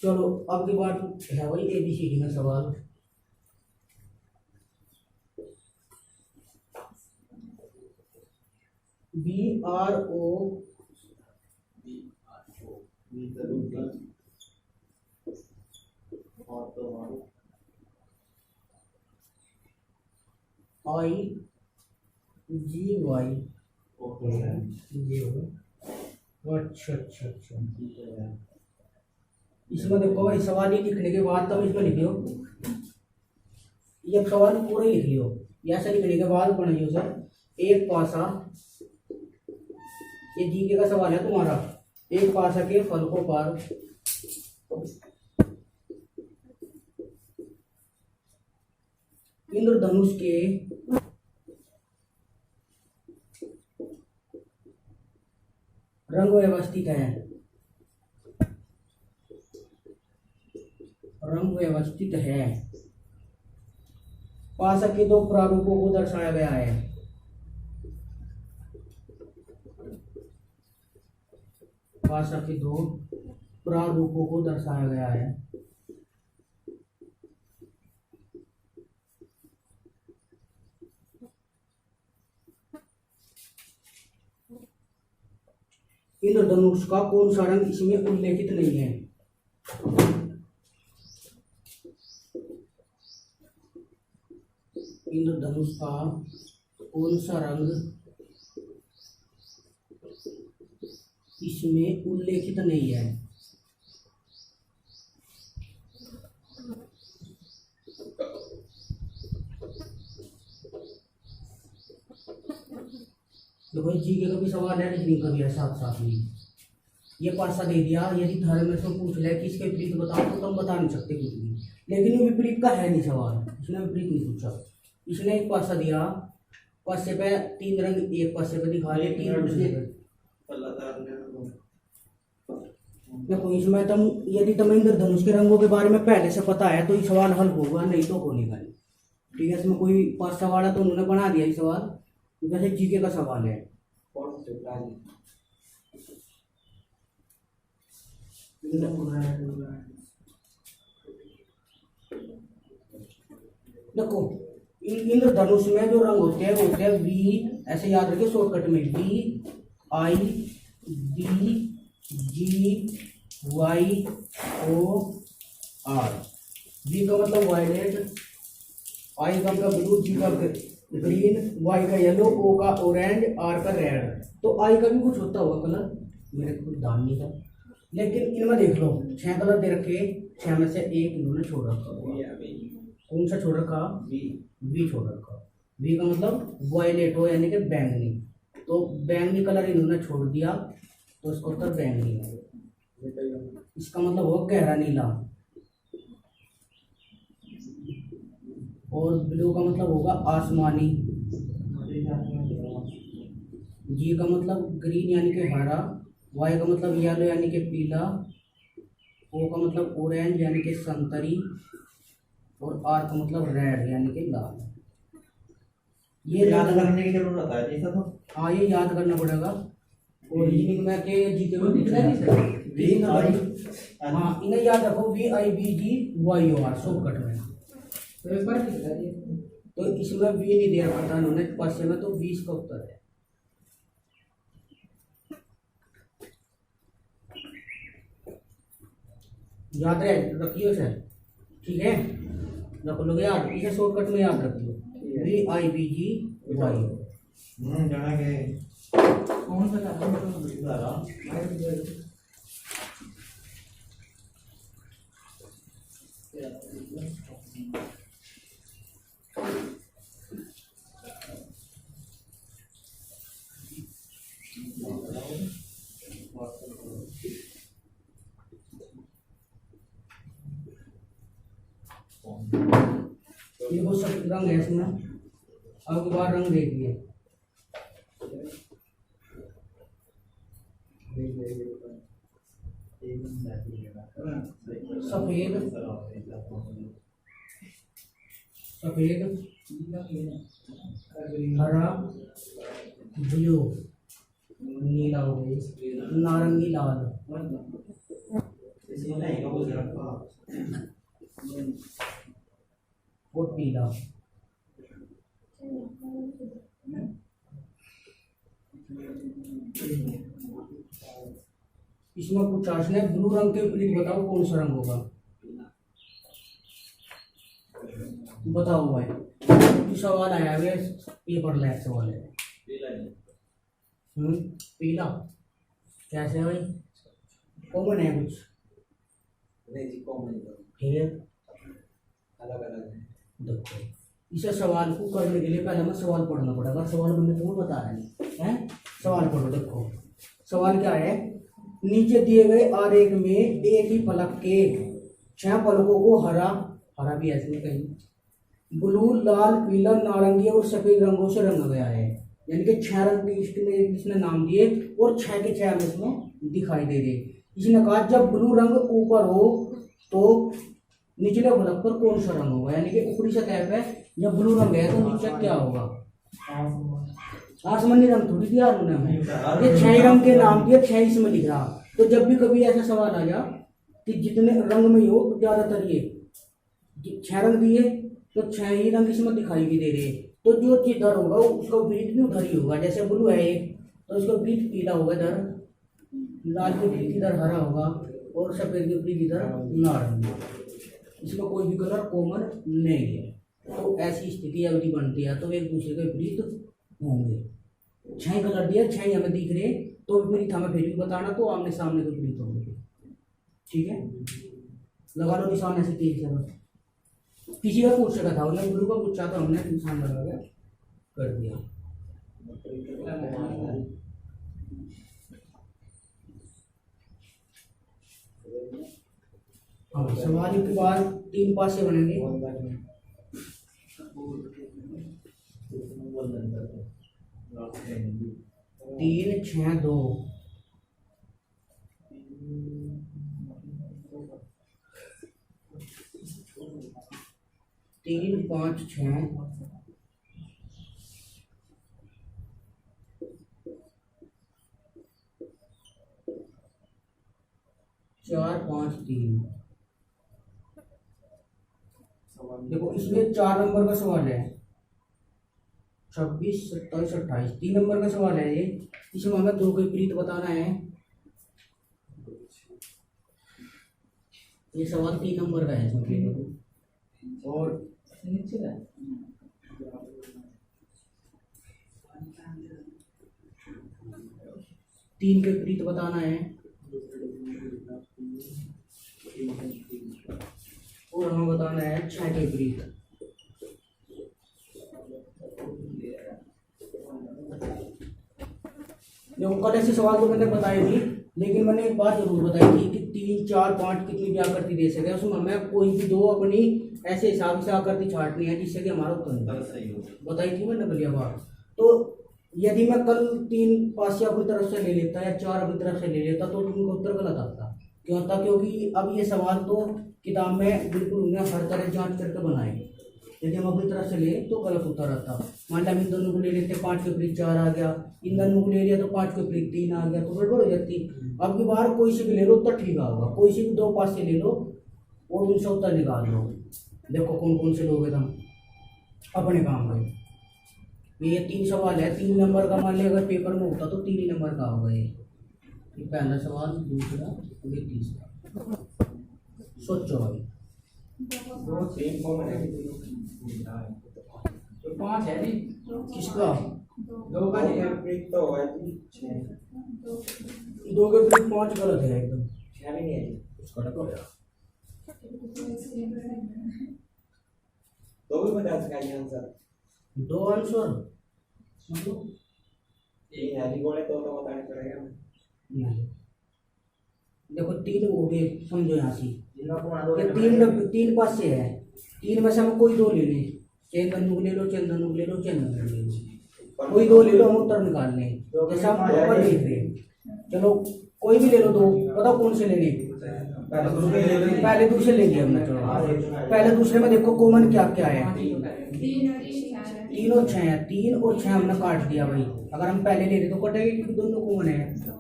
चलो अब की बात है वही ABCD में सवाल BRO IGY ये होगा। अच्छा अच्छा अच्छा इसमें देखो भाई सवाल ही लिखने के बाद तब इसमें लिखियो ये सवाल पूरा ही लिख लियो ऐसा लिखने के बाद बनाइयो सर एक पासा ये जीके का सवाल है तुम्हारा एक पासा के फलकों पर इंद्रधनुष के रंग व्यवस्थित है रंग व्यवस्थित है पासा के दो प्रारूपों को दर्शाया गया है पासा के दो प्रारूपों को दर्शाया गया है इंद्रधनुष का कौन सा रंग इसमें उल्लेखित नहीं है इंद्रधनुष का कौन सा रंग इसमें उल्लेखित नहीं है देखो जीके का भी सवाल है रीजनिंग का भी है साथ साथ में ये पासा दे दिया यदि धर्म में से पूछ ले कि इसके विपरीत बताओ तो तुम बता नहीं सकते कुछ भी लेकिन ये विपरीत का है नहीं सवाल इसने विपरीत नहीं पूछा इसने एक पासा दिया पासे पे तीन रंग एक पासे पे दिखा ले तीन दूसरे पे देखो इसमें तुम यदि तुम्हें इंद्रधनुष के रंगों के बारे में पहले से पता है तो ये सवाल हल होगा नहीं तो होने का नहीं ठीक है इसमें कोई पासा वाला तो उन्होंने बना दिया ये सवाल वैसे जीके का सवाल है देखो इंद्रधनुष में जो रंग होते हैं वो होते हैं V ऐसे याद रखिए शॉर्टकट में VRO I B G Y O are. B का मतलब वायलेट, आई का मतलब ब्लू, जी का ग्रीन, वाई का येलो, ओ का ऑरेंज, आर का रेड। तो आई का भी कुछ होता होगा कलर, मेरे को कुछ ध्यान नहीं था। लेकिन इनमें देख लो 6 कलर दे रखे, 6 में से एक इन्होंने छोड़ रखा होगा। कौन सा छोड़ रखा? बी छोड़ रखा। बी का मतलब वायलेट हो यानी कि बैंगनी, तो बैंगनी कलर इन्होंने छोड़ दिया, तो इसका उत्तर बैंगनी है। इसका मतलब होगा गहरा नीला। और ब्लू का मतलब होगा आसमानी। जी का मतलब ग्रीन यानी कि हरा, वाई का मतलब येलो यानी कि पीला, ओ का मतलब ऑरेंज यानी कि संतरी, और आर का मतलब रेड यानी कि लाल। ये याद करने की जरूरत है जैसा तो। हाँ ये याद करना पड़ेगा। और रीजनिंग में के जीके में पूछा है रीजनिंग का। हाँ इन्हें याद रखो, V I B G Y O R shortcut में। तो एक बार दिखा दिए। तो इसमें वी नहीं दिया पता उन्होंने पास में, तो 20 का उत्तर है। याद रखियो सर, ठीक है, रख लोगे याद, इसे शॉर्टकट में याद रखियो, V I B G Y O. जाना के कौन सा था? ये बहुत सफेद रंग है इसमें, अब बार रंग देखिए, सफेद सफेद, हरा, ब्लू, नीला हो गया, नारंगी, लाल, और पीला। इसमें कुछ ने ब्लू रंग के विपरीत बताओ कौन सा रंग होगा, बताओ भाई। जो सवाल आया है पेपर लैब सवाल है। पीला कैसे है भाई, कॉमन है कुछ? नहीं जी कॉमन ठीक है, अलग अलग है। देखो इसे सवाल को करने के लिए पहले हमें सवाल पढ़ना पड़ेगा। सवाल मैंने तुम्हें बता रहा है, सवाल पढ़ो। देखो सवाल क्या है, नीचे दिए गए आरेख में एक ही फलक के 6 फलकों को हरा, हरा भी ऐसे में कहीं, ब्लू, लाल, पीला, नारंगी और सफेद रंगों से रंगा गया है। यानी कि 6 रंग के इसने नाम दिए और 6 के 6 इसमें दिखाई दे रहे। इसने कहा जब ब्लू रंग ऊपर हो तो निचले फलक पर कौन सा रंग होगा, यानी कि ऊपरी सतह पे जब ब्लू रंग है तो नीचे क्या होगा, आसमानी रंग थोड़ी दिया उन्होंने हमें, ये 6 रंग के नाम दिए, 6 इसमें लिख रहा। तो जब भी कभी ऐसा सवाल आ जा कि जितने रंग में हो, ज्यादातर ये 6 रंग दिए तो 6 ही रंग इसमें दिखाई भी दे रहे, तो जो इधर होगा उसका विपरीत भी उधर ही होगा। जैसे ब्लू है एक, तो उसका विपरीत पीला होगा इधर, लाल के विपरीत इधर हरा होगा, और सफेद के विपरीत इधर नारंगी। इसमें कोई भी कलर कॉमन नहीं है। तो ऐसी स्थिति अवधि बनती है, तो एक दूसरे के विपरीत होंगे। 6 कलर दिया, 6 हमें दिख रहे, तो विपरीत हमें फिर भी बताना, तो आमने सामने के विपरीत होंगे। ठीक है, लगा लो निशान ऐसे तेज से बस। किसी का पूछ सका था, उन्होंने ब्लू का पूछा तो हमने निशान लगा के कर दिया। हाँ, सवाल के बाद 3 पासे बनेंगे। 3 6 2, 3 5 6, 4 5 3। देखो इसमें 4 नंबर का सवाल है, 26, 27, 28 3 नंबर का सवाल है ये। इसमें हमें दो के विपरीत बताना है। ये सवाल 3 नंबर का है इसमें। और नीचे का 3 के विपरीत बताना है और हमें बताना है 6 के विपरीत। देखो कल ऐसे सवाल तो मैंने बताए नहीं, लेकिन मैंने एक बात जरूर बताई थी कि 3, 4, 5 कितनी भी आकृति दे सके, उसमें हमें कोई भी दो अपनी ऐसे हिसाब से आकृति छाटनी है जिससे कि हमारा उत्तर निकले। सही हो बताई थी मैंने बढ़िया बात। तो यदि मैं कल 3 पास अपनी तरफ से ले लेता या 4 अपनी तरफ से ले लेता तो उनका उत्तर गलत आता। क्यों आता? क्योंकि अब ये सवाल तो किताब में बिल्कुल उन्हें हर तरह जांच करके बनाए। यदि हम अपनी तरफ से ले तो गलत उत्तर आता। मान लिया हम इन दोनों को ले लेते, 5 के विपरीत 4 आ गया, इन दोनों को ले लिया तो 5 के विपरीत 3 आ गया, तो गड़बड़ हो जाती। अब की बार कोई से भी ले लो उत्तर ठीक आएगा। कोई से भी 2 पास से ले लो और उनसे उत्तर निकाल लो। देखो कौन कौन से लोग तुम अपने काम में। ये 3 सवाल है, 3 नंबर का। मान लिया अगर पेपर में होता तो 3 ही नंबर का होगा। ये पहला सवाल, दूसरा और ये तीसरा। सोचो भाई। दो सेम कॉमन है तो 5 है जी। किसका? 2 का नहीं है। विपरीत तो है जी 6 2 के विपरीत 5 गलत है एकदम। 6 भी नहीं है जी। उसका रखो। तो भी बता सका ये आंसर 2 आंसर मतलब ये हैरी बोले तो बताना पड़ेगा। नहीं। देखो 3 हो गए, समझो यहाँ से ये 3 पास से है। 3 में से हम कोई 2 ले लें, चंदन ले लो, चंदन ले लो, चंदन ले लो, कोई 2 ले लो, हम उत्तर निकाल लें। जैसा हम ऊपर देख रहे हैं, चलो कोई भी ले लो 2। बताओ कौन से लेने? पहले दूसरे ले लिया हमने। चलो पहले दूसरे में देखो कॉमन क्या क्या है। 3 और 6 है। 3 और 6 हमने काट दिया भाई। अगर हम पहले ले रहे तो कटेगी क्योंकि दोनों कॉमन है।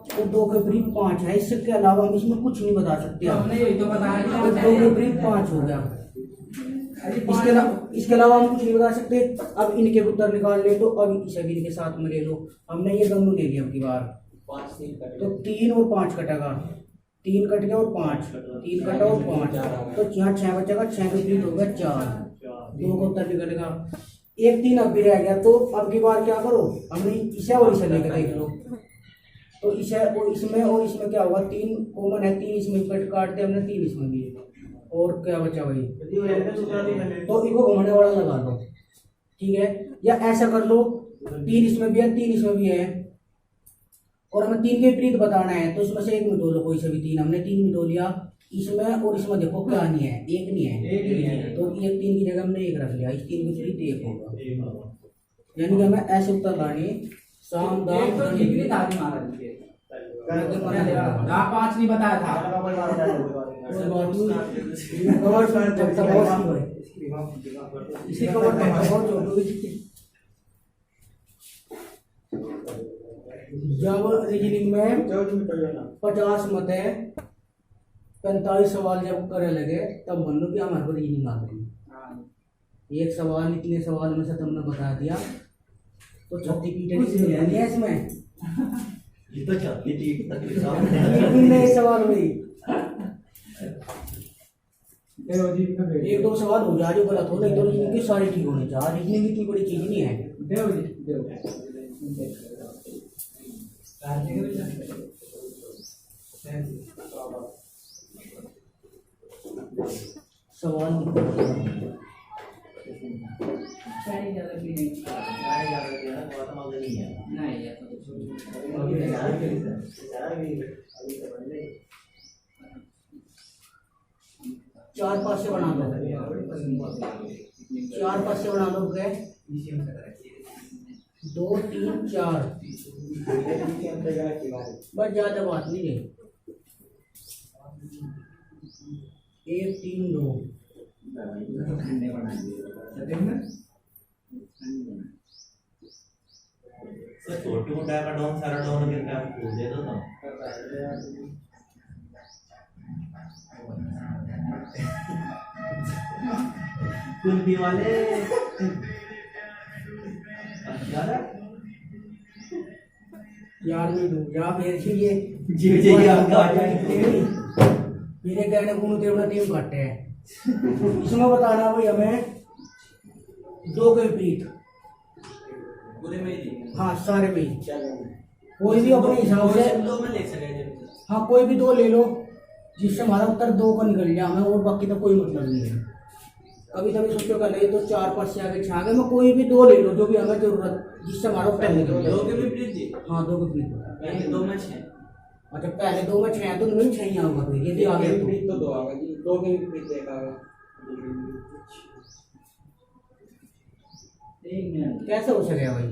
तो 2 के विपरीत 5 है। इसके अलावा हम इसमें कुछ नहीं बता सकते। हमने यही तो बताया कि तो 2 के विपरीत 5 हो गया। इसके अलावा हम कुछ नहीं बता सकते। अब इनके उत्तर निकाल ले तो अब इसे भी इनके साथ में ले लो। हमने ये दोनों ले लिया अब की बार। 5 3 कट तो 3 और 5 कटेगा। 3 कट गया और 5, 3 कटा और 5, तो यहाँ 6 बचेगा। 6 के विपरीत हो गया 4। 2 का उत्तर निकलेगा। 1 3 अब भी रह गया। तो अब की बार क्या करो, हमने इसे और इसे लेकर देख लो। तो इसे और इसमें क्या होगा? 3 कॉमन है, 3 इसमें काट दिया हमने, 3 इसमें भी। और क्या बचा भाई? तो इनको घुमाने वाला लगा लो, ठीक है। या ऐसा कर लो, 3 इसमें भी है, 3 इसमें भी है, और हमें 3 के विपरीत बताना है। तो इसमें से एक मिटो लो, कोई से भी 3। हमने 3 मिटो लिया इसमें, और इसमें देखो क्या नहीं है, 1 नहीं है। तो ये 3 की जगह हमने 1 रख लिया। इस 3 के विपरीत 1 होगा। यानी कि हमें ऐसे उत्तर लाने साम दाम एक तो ठीक भी था जी महाराज जी के। हाँ 5 नहीं बताया था। कोई बात नहीं। इसी कवर बहुत छोटू जब रीजनिंग में 50 मत है, 45 सवाल जब करे लगे तब मान लो कि हमारे को रीजनिंग आ गई। एक सवाल इतने सवाल में से तुमने बता दिया तो 36 पीटे नहीं है इसमें। ये तो चलती थी नहीं सवाल हुई। देखो जी इनका 1-2 सवाल हो जाए जो गलत हो, नहीं तो रीजनिंग की सारी ठीक होनी चाहिए। रीजनिंग इतनी बड़ी चीज नहीं है। देखो जी देखो सवाल सारी ज्यादा भी नहीं नहीं है चार पास से बना लो, 4 पास से बना लो। गए 2 3 4, बस ज्यादा बात नहीं है। 1 3 2 छोटी मोटा का डाउन सारा डाउन करके आप खोल दे दो ना। कुल्फी वाले यार मैं डूब जा मेरे से ये जीव जी आपका आ जाए मेरे कहने को मुझे तेरा टीम काटे है इसमें बताना भाई हमें दो के विपरीत पूरे में ही हाँ सारे में ही। कोई भी अपने हिसाब से दो में ले सके हाँ कोई भी दो ले लो जिससे हमारा उत्तर दो का निकल जाए हमें और बाकी तो कोई मतलब नहीं है। कभी कभी सोचो कर ले तो 4-5 से आगे 6 आगे में कोई भी दो ले लो जो भी हमें जरूरत जिससे हमारा उत्तर निकल दो जाए। के विपरीत जी हाँ दो के विपरीत। पहले दो में 6 अच्छा पहले दो में 6 है तो नहीं 6 ही आऊंगा फिर यदि आगे तो विपरीत तो दो आएगा जी, दो के विपरीत एक आएगा। एक मिनट कैसे हो सकेगा भाई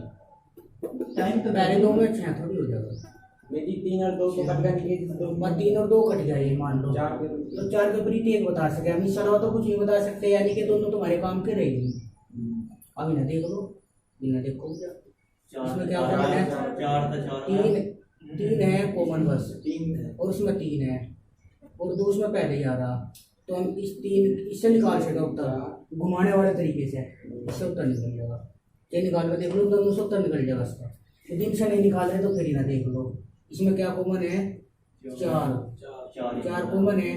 टाइम तो पहले दो में 6 थोड़ी हो जाएगा। मेरी 3 और 2 को कट करके दो बस 3 और 2 कट जाए मान लो 4 के तो 4 के विपरीत एक बता सके हम इस तरह तो कुछ नहीं बता सकते यानी कि दोनों तुम्हारे काम के रहेगी। अब इन्हें देख लो इन्हें देखो इसमें क्या कॉमन है तीन है कॉमन बस 3 है और उसमें 3 है और 2 उसमें पहले ही आ रहा तो हम इस 3 इससे निकाल सके उत्तर घुमाने वाले तरीके से इससे उत्तर निकल जाएगा। ये निकाल कर देख लो दोनों से उत्तर निकल जाएगा इसका यदि इनसे नहीं निकाल रहे तो फिर ही ना देख लो इसमें क्या कॉमन है 4 कॉमन है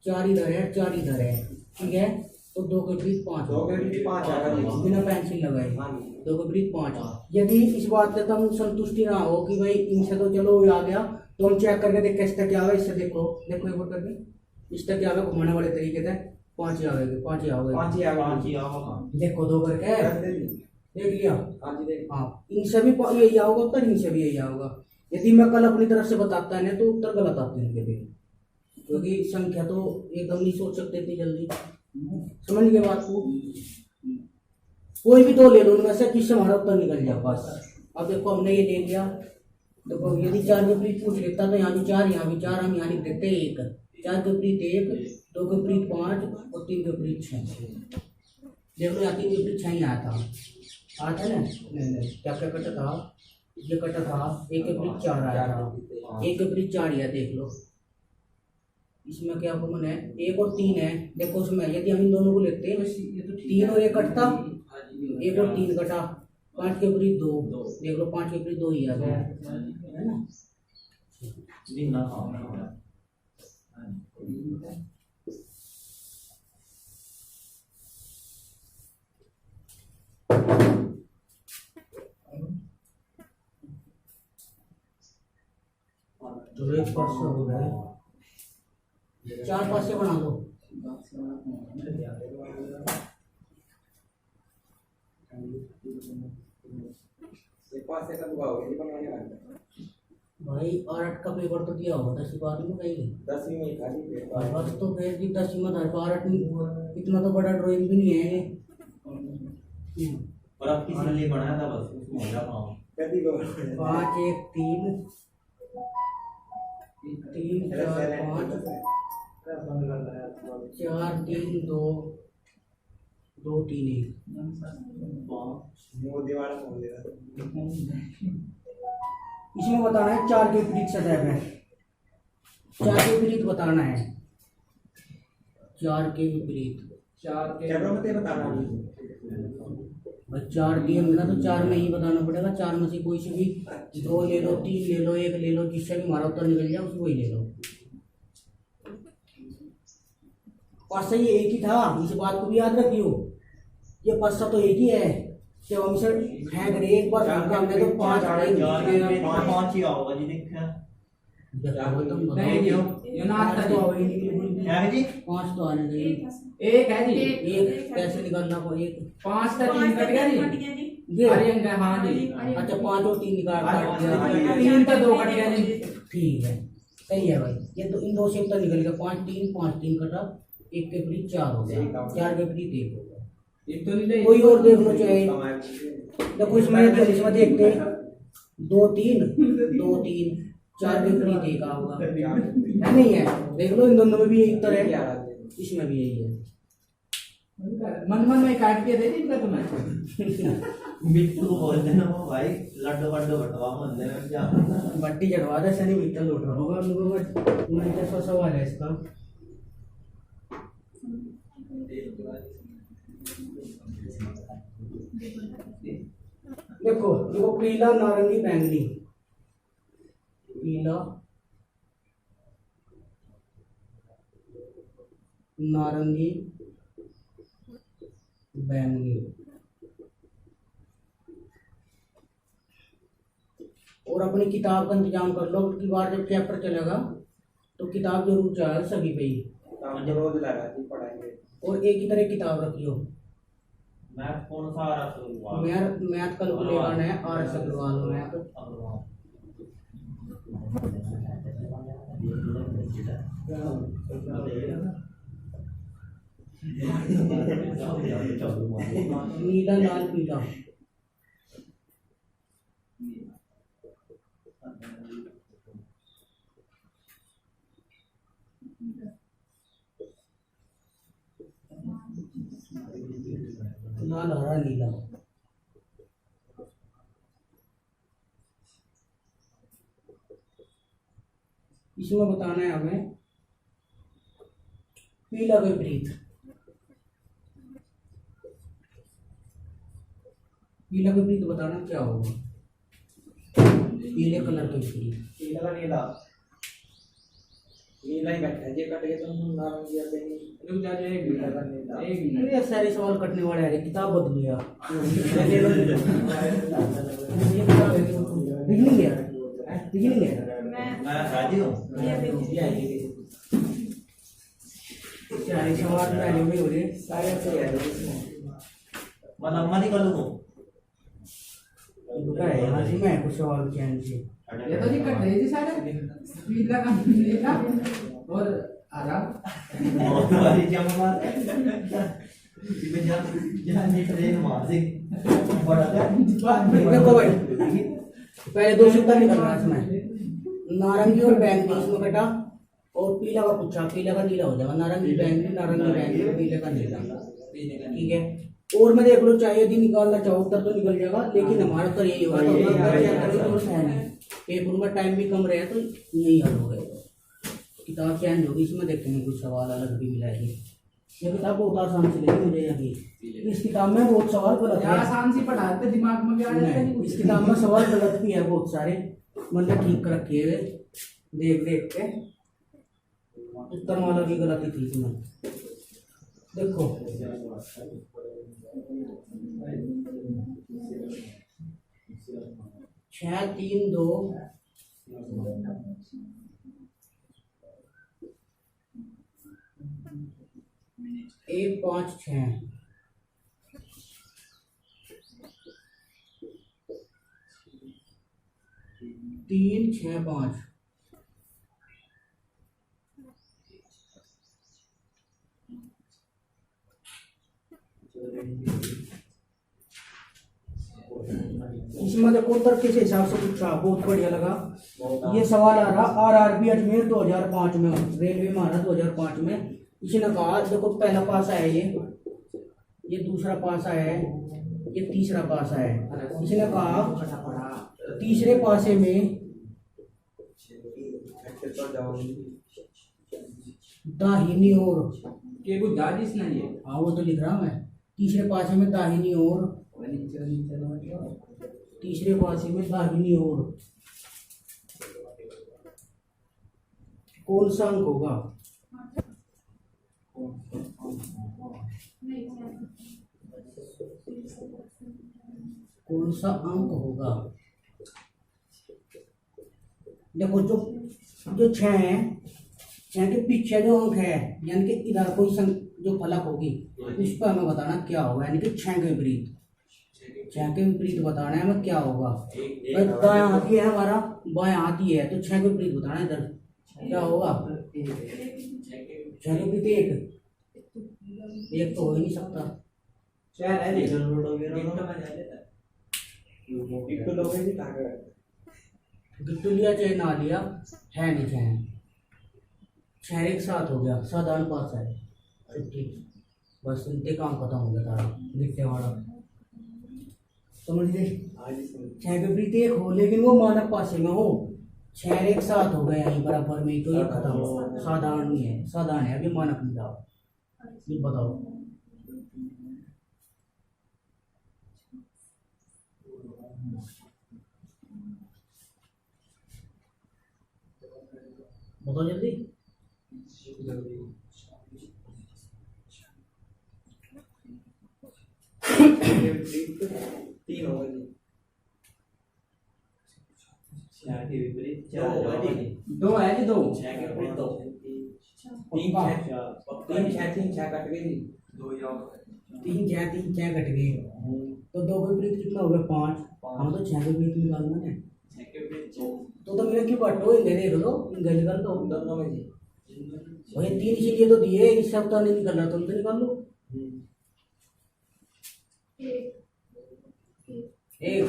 4 इधर है 4 इधर है ठीक है तो 2 के विपरीत 5 2 के विपरीत 5 आएगा जी। बिना पेंसिल लगाए हाँ जी 2 के विपरीत 5 यदि इस बात से तुम संतुष्टि ना हो कि भाई इनसे तो चलो वो आ गया तो हम चेक करके देख इससे क्या होगा इससे देखो देखो एक बार करके इससे क्या होगा घुमाने वाले तरीके से 5 ही आएगा 5 ही आएगा 5 ही आएगा देखो 2 करके देख लिया हाँ जी देख हाँ इनसे भी यही आओगा उत्तर इनसे भी यही आओगा। यदि मैं कल अपनी तरफ से बताता है तो उत्तर गलत आते हैं इनके भी क्योंकि संख्या तो एकदम नहीं सोच सकते इतनी जल्दी समझ गए बात को। कोई भी दो ले लो उनमें से किससे हमारा उत्तर निकल जाए बस। अब देखो हमने ये ले लिया देखो यदि 4 के विपरीत पूछ लेता तो यहाँ भी 4 यहाँ भी 4 हम यहाँ लिख देते 1 4 के विपरीत 1 2 के विपरीत 5 और 3 के विपरीत 6 देख लो यहाँ 3 के विपरीत 6 ही आया था आता है ना नहीं क्या क्या कटा था ये कटा था 1 के विपरीत 4 आया था 1 के विपरीत 4 ही है देख लो इसमें क्या कॉमन है 1 और 3 है देखो उसमें यदि हम इन दोनों को लेते हैं 3 और 1 कटता 1 और 3 कटा 5 के विपरीत 2 देख लो 5 के विपरीत 2 ही आ गया है ना। तो एक पास से हो गया 4 पास से बना दो एक पास से कब होगा ये बनाने वाला भाई और 8 का पेपर तो दिया होगा 10 बार में कहीं 10वीं में खाली पेपर बस तो फिर भी 10 में धर पा इतना तो बड़ा ड्राइंग भी नहीं है और अब किसी ने बनाया था बस उसमें हो जा पाऊँ कभी को 5 1 3 3 4 5 4 3 2 2 3 1 मोदी वाला बोल दे रहा इसमें बताना है 4 के विपरीत सदैव है 4 के विपरीत बताना है 4 के विपरीत 4 के कैमरा में ते बताना भाई 4 दिए हमने तो 4 में ही बताना पड़ेगा 4 में से कोई से भी 2 ले लो 3 ले लो 1 ले लो जिससे भी हमारा उत्तर निकल जाए उसको ही ले लो। पासा ये एक ही था इस बात को भी याद रखियो ये पासा तो एक ही है जब हम इसे फेंक रहे एक बार फेंका हमने तो 5 पाँच ही आओगा जी देखा नहीं दियो ये ना आता तो जी आवे नहीं बिल्कुल भी। क्या है जी 5 तो आने चाहिए एक है जी एक कैसे निकालना को एक 5 का 3 कट गया जी ये अरे अंक हाँ जी अच्छा 5 और 3 निकाल 3 का 2 कट गया जी ठीक है सही है भाई ये तो इन दो से उत्तर निकल गया 5 3 कटा 1 के विपरीत 4 हो गया 4 के विपरीत 1 हो गया। एक तो नहीं ले कोई और देख लो चाहे देखो इसमें देखते 2 3 2 3 4 के विपरीत 1 होगा है नहीं है देख लो इन दोनों में भी यही उत्तर है इसमें भी यही है। मन मन में काट के दे दी इनका तुम्हें बिट्टू बोल देना वो भाई लड्डू वड्डू बटवा मन में जा बट्टी चढ़वा दे सनी बिट्टा लौट रहा होगा उन लोगों का 1900 सवाल है इसका देखो देखो पीला नारंगी बैंगनी, पीला नारंगी बैंगनी। और अपनी किताब का इंतजाम कर लो, अगली बार जब चैप्टर चलेगा तो किताब जरूर चाहिए सभी पे ही। काम तो रोज लगा दी पढ़ाएंगे। और एक ही तरह किताब रखियो। मैथ कौन सा आ रहा था? मैथ कल को लेना है, आर से करवा लो मैथ। नीला लाल पीला, लाल हरा नीला। इसमें बताना है हमें पीला विपरीत, पीला विपरीत बताना क्या होगा। पीले कलर के विपरीत, नीला का नीला, नीला ही बैठा है ये कट गया तो नारंगी और बैंगनी। रुक जा एक नीला का मिनट, नीला। एक मिनट। ये सारे सवाल कटने वाले हैं, किताब बदल गया। दिख नहीं गया, दिख नहीं गया। मैं राजी हूँ। सारे सवाल पहले में हो रहे, सारे से है इसमें। मतलब मनी कर लूँ। यहाँ से मैं कुछ सवाल चैन से ये तो जी कट रही थी सारे पीला का नीला और हरा। बहुत वाली जमा इसमें जहाँ ये ट्रेन मार दे बड़ा था। देखो भाई, पहले दो से उत्तर निकलना है इसमें। नारंगी और बैंगनी इसमें कटा, और पीला का पूछा, पीला का नीला हो जाएगा। नारंगी बैंगनी, नारंगी बैंगनी, पीले का नीला। ठीक है, और मैं देख लो, चाहिए यदि निकालना चाहो उत्तर तो निकल जाएगा, लेकिन हमारा उत्तर यही होगा। पेपर में टाइम भी कम रहे तो यही हल हो गया। किताब चेंज होगी, इसमें देखेंगे कुछ सवाल अलग भी मिलाएगी। ये किताब बहुत आसान से लगी मुझे अभी। इस किताब में बहुत सवाल गलत है, आसान सी पढ़ाते दिमाग में भी आ जाता है। इस किताब में सवाल गलत भी है बहुत सारे, मतलब ठीक कर रखे हुए देख देख के। उत्तर वाला भी गलत ही थी इसमें। देखो 6 3 2 1 5 6 3 6 5। इसमें देखो उत्तर किस हिसाब से पूछा, बहुत बढ़िया लगा। ये सवाल आ रहा आरआरबी अजमेर 2005 में, रेलवे में आ रहा 2005 में। इसने कहा देखो पहला पास आया ये दूसरा पास आया है, ये तीसरा पास आया है। इसने कहा तीसरे पासे में दाहिनी ओर, के कुछ दादिश नहीं है। हाँ वो तो लिख रहा मैं। तीसरे पासे में दाहिनी ओर, तीसरे पासे में दाहिनी ओर कौन सा अंक होगा? कौन सा अंक होगा? देखो जो 6 है, 6 के पीछे जो अंक है, यानी कि इधर कोई जो फलक होगी उस पर हमें बताना क्या होगा, यानी कि 6 के विपरीत। 6 के विपरीत बताना है हमें क्या होगा। दायां हाथी है हमारा, बायां हाथी है, तो 6 के विपरीत बताना है इधर क्या होगा। 6 के विपरीत एक तो हो ही नहीं सकता। गिट्टू लिया चाहे ना लिया है नहीं, 6 एक साथ हो गया, साधारण पास है। ठीक, बस इनके काम खत्म हो गया सारा गिट्टे वाला, समझ गए। 6 के विपरीत एक हो, लेकिन वो मानक पासे में हो। 6 एक साथ हो गए यहीं बराबर में, तो ये खत्म हो, साधारण नहीं है, साधारण है, अभी मानक नहीं था। ये बताओ बताओ जल्दी। तीन हो गए जी। छह के विपरीत चार होगा जी। दो है जी, दो। छह के विपरीत दो। तीन पक्का। छह कट गए जी। तीन छह कट गए। तो दो के विपरीत कितना हो गया? 5। हम तो 6 के विपरीत निकालना है। तो मेरे क्यों बटो इन्हें देख लो, इनका निकाल दो। दोनों में जी। भाई 3 इसीलिए तो दिए, इस सप्ताह नहीं निकल रहा, तुम तो निकाल लो। एक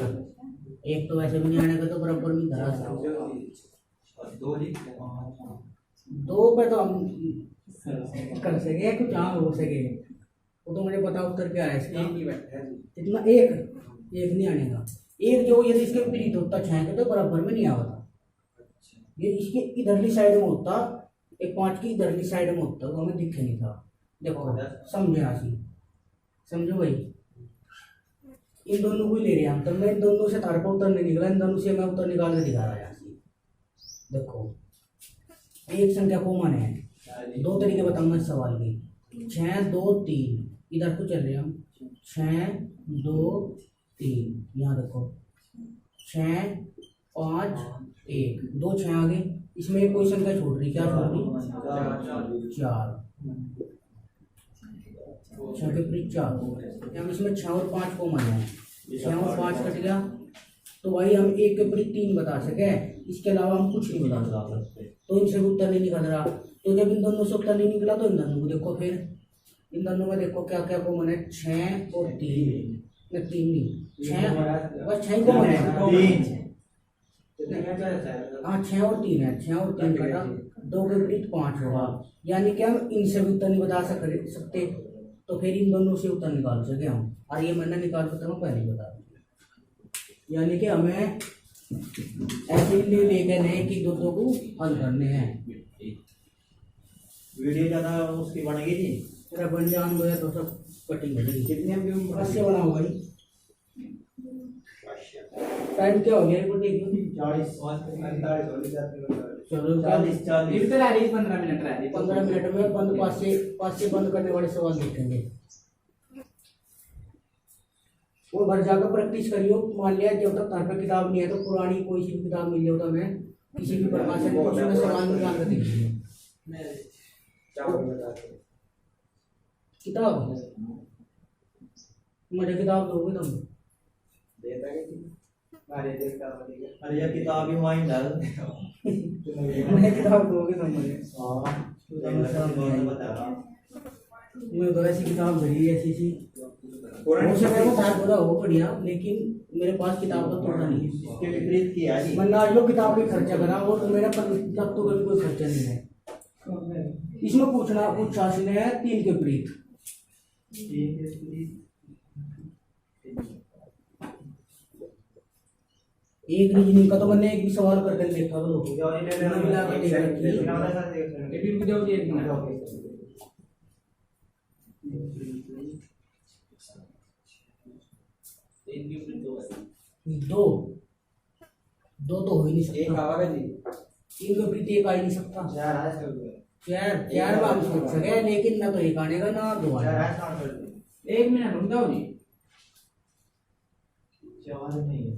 एक तो वैसे भी नहीं आने का, तो बराबर में धरा था। दो जी। 2 पे तो हम कर सके, कुछ हाँ हो सके। वो तो मुझे पता उत्तर क्या है इसका। एक ही बैठा है जी। कितना? एक नहीं आने का। एक जो यदि इसके विपरीत होता 6 के, तो बराबर में नहीं आता। ये इसके इधरली साइड में होता, एक 5 की इधरली साइड में होता, वो हमें दिखे नहीं था। देखो समझे आशी, समझो भाई। इन दोनों को ही ले रहे हैं हम, तो मैं इन दोनों से तार पर उत्तर नहीं निकला, इन दोनों से मैं उत्तर निकाल के दिखा रहा है आशी। देखो एक संख्या कॉमन है, 2 तरीके बताऊंगा इस सवाल की। 6 2 3 इधर को चल रहे हैं हम। 6 2 3 यहाँ देखो 6 5 1 2 6 आ गए। इसमें कोई संख्या छोड़ रही, क्या छोड़ रही? 4। 6 के विपरीत 4। हम इसमें 6 और 5 कॉमन है, 6 और 5 कट गया। तो भाई हम 1 के विपरीत 3 बता सके, इसके अलावा हम कुछ नहीं बता सकते। तो इनसे उत्तर नहीं निकल रहा। तो जब इन दोनों से उत्तर नहीं निकला, तो इन दोनों को देखो, फिर इन दोनों में देखो क्या क्या कॉमन है। 6 और 3 नहीं, 3 नहीं, 6 बस 6 कॉमन है। हाँ 6 और 3 है, 6 और 3 कटा, 2 के विपरीत 5 होगा। यानी कि हम इनसे भी उत्तर नहीं बता सकते, तो फिर इन दोनों से उत्तर निकाल सके हम। और ये मैंने निकाल सकता हूँ पहले बता। यानी कि हमें ऐसे ही लेके नहीं कि दो को हल करने हैं। वीडियो ज़्यादा उसकी बनेगी जी। तेरा बन जान दो तो सब कटिंग हो जाएगी। कितने से बना होगा ये? टाइम क्या हो गया एक बार देखिए। 40 चलो 40 इधर आ रही 15 मिनट रह रही। 15 मिनट में बंद पास से बंद करने वाले सवाल देखेंगे। वो घर जाकर प्रैक्टिस करियो। मान लिया जब तक घर पे किताब नहीं है, तो पुरानी कोई सी भी किताब मिल जाए तो हमें किसी भी प्रकाशन को उसमें सवाल निकाल कर दीजिए। किताब मुझे किताब दोगे तुम? अरे ये किताब ही वहीं डाल मुझे किताब दोगे तुम मुझे? मैं तो ऐसी किताब भरी ऐसी सी हो सके वो बहुत बड़ा हो बढ़िया, लेकिन मेरे पास किताब का तोड़ा नहीं है। इसके विपरीत किया जी। मैंने आज लोग किताब पे खर्चा करा और मेरा तब तो कभी कोई खर्चा नहीं है। इसमें पूछा है 3 के विपरीत। एक रीजनिंग का तो मैंने एक भी सवाल करके देखा तो मिला के देख रखी। ये भी जाओ जी 1 मिनट। 2 तो हो ही नहीं एक सकता। आवाज जी। 3 के विपरीत 1 आ ही नहीं सकता। 4 बार सोच सके, लेकिन ना तो 1 आने का ना 2 आने का। 1 मिनट रुक जाओ जी। 4 नहीं है।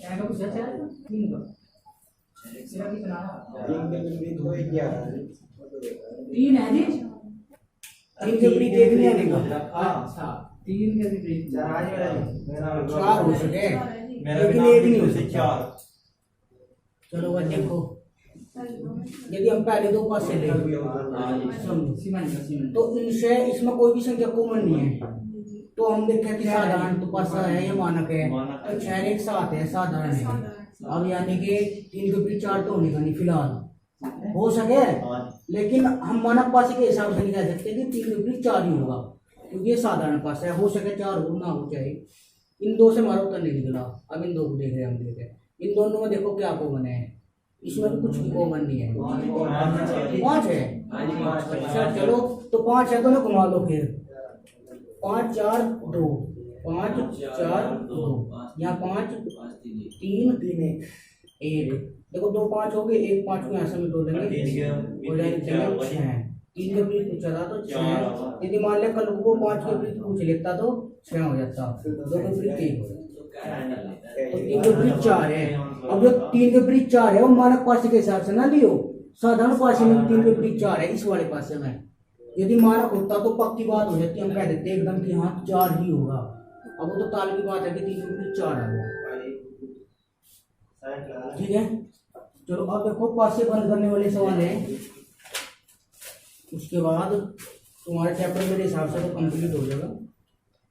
क्या का पूछा? 4 का 3 का सिरा कितना? 3 के विपरीत हो ही गया। 3 है जी। 3 के विपरीत 1 नहीं आने का। अच्छा 3 के विपरीत 4 हो सके, मेरा लेकिन 1 नहीं हो से सकता। 4। चलो भाई देखो, यदि हम पहले 2 पास से ले सीमेंट तो इनसे इसमें कोई भी संख्या कॉमन नहीं है, तो हम देखें कि साधारण तो पासा है या मानक है। तो 6 एक 7 है, साधारण है। अब यानी कि 3 के विपरीत 4 तो होने का नहीं फिलहाल, हो सके, लेकिन हम मानक पासे के हिसाब से नहीं कह सकते कि 3 के विपरीत 4 ही होगा, क्योंकि ये साधारण पासा है। हो सके 4 हो ना हो, चाहे इन 2 से हमारा उत्तर नहीं निकला। अब इन 2 को देख रहे हैं हम, देख रहे हैं इन दोनों में देखो क्या कॉमन है। इसमें भी कुछ कॉमन नहीं है। पाँच है। 5 है। अच्छा चलो तो 5 है तो ना घुमा लो फिर। 5 4 2 5 4 2 यहाँ 5 3 1 देखो 2 5 हो गए, 1 5 को यहाँ से मिटो लेंगे और डायरेक्ट 6 है। 3 के विपरीत पूछा था तो 6। यदि मान लिया कल को 5 के विपरीत पूछ लेता तो 6 हो जाता, 2 के विपरीत 3 हो जाता। तो 3 के विपरीत 4 है। अब जो 3 के विपरीत 4 है वो मानक पासे के हिसाब से ना लियो, साधारण पासे में 3 के विपरीत 4 है इस वाले पासे में। यदि मानक होता तो पक्की बात हो जाती, हम कह देते एकदम कि हाँ 4 ही होगा। अब वो तो ताल की बात है कि 3 के विपरीत 4 आ गया। ठीक है चलो अब देखो पासे बंद करने वाले सवाल है। उसके बाद तुम्हारा चैप्टर मेरे हिसाब से तो कंप्लीट हो जाएगा,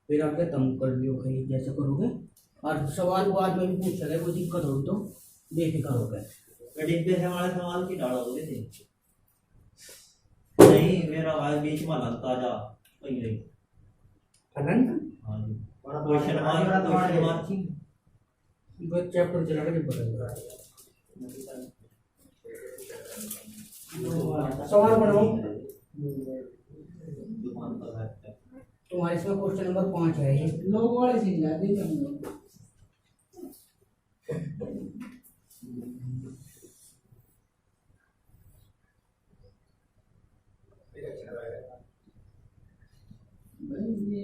फिर आगे तुम कर लियो कहीं जैसे करोगे। और सवाल बाद में भी पूछ सके, कोई दिक्कत होगी तो बेफिक्र हो गए। डिब्बे से हमारे सवाल की डालोगे थे नहीं, मेरा आवाज बीच में लगता जा कहीं नहीं। हाँ जी क्वेश्चन मार्क थी चैप्टर चला के बदल सवाल बनाओ। दुकान पर बैठते हैं। तुम्हारे इसमें क्वेश्चन नंबर 5 है ये। लोग वाले सीन जाते हैं हम लोग। भाई ये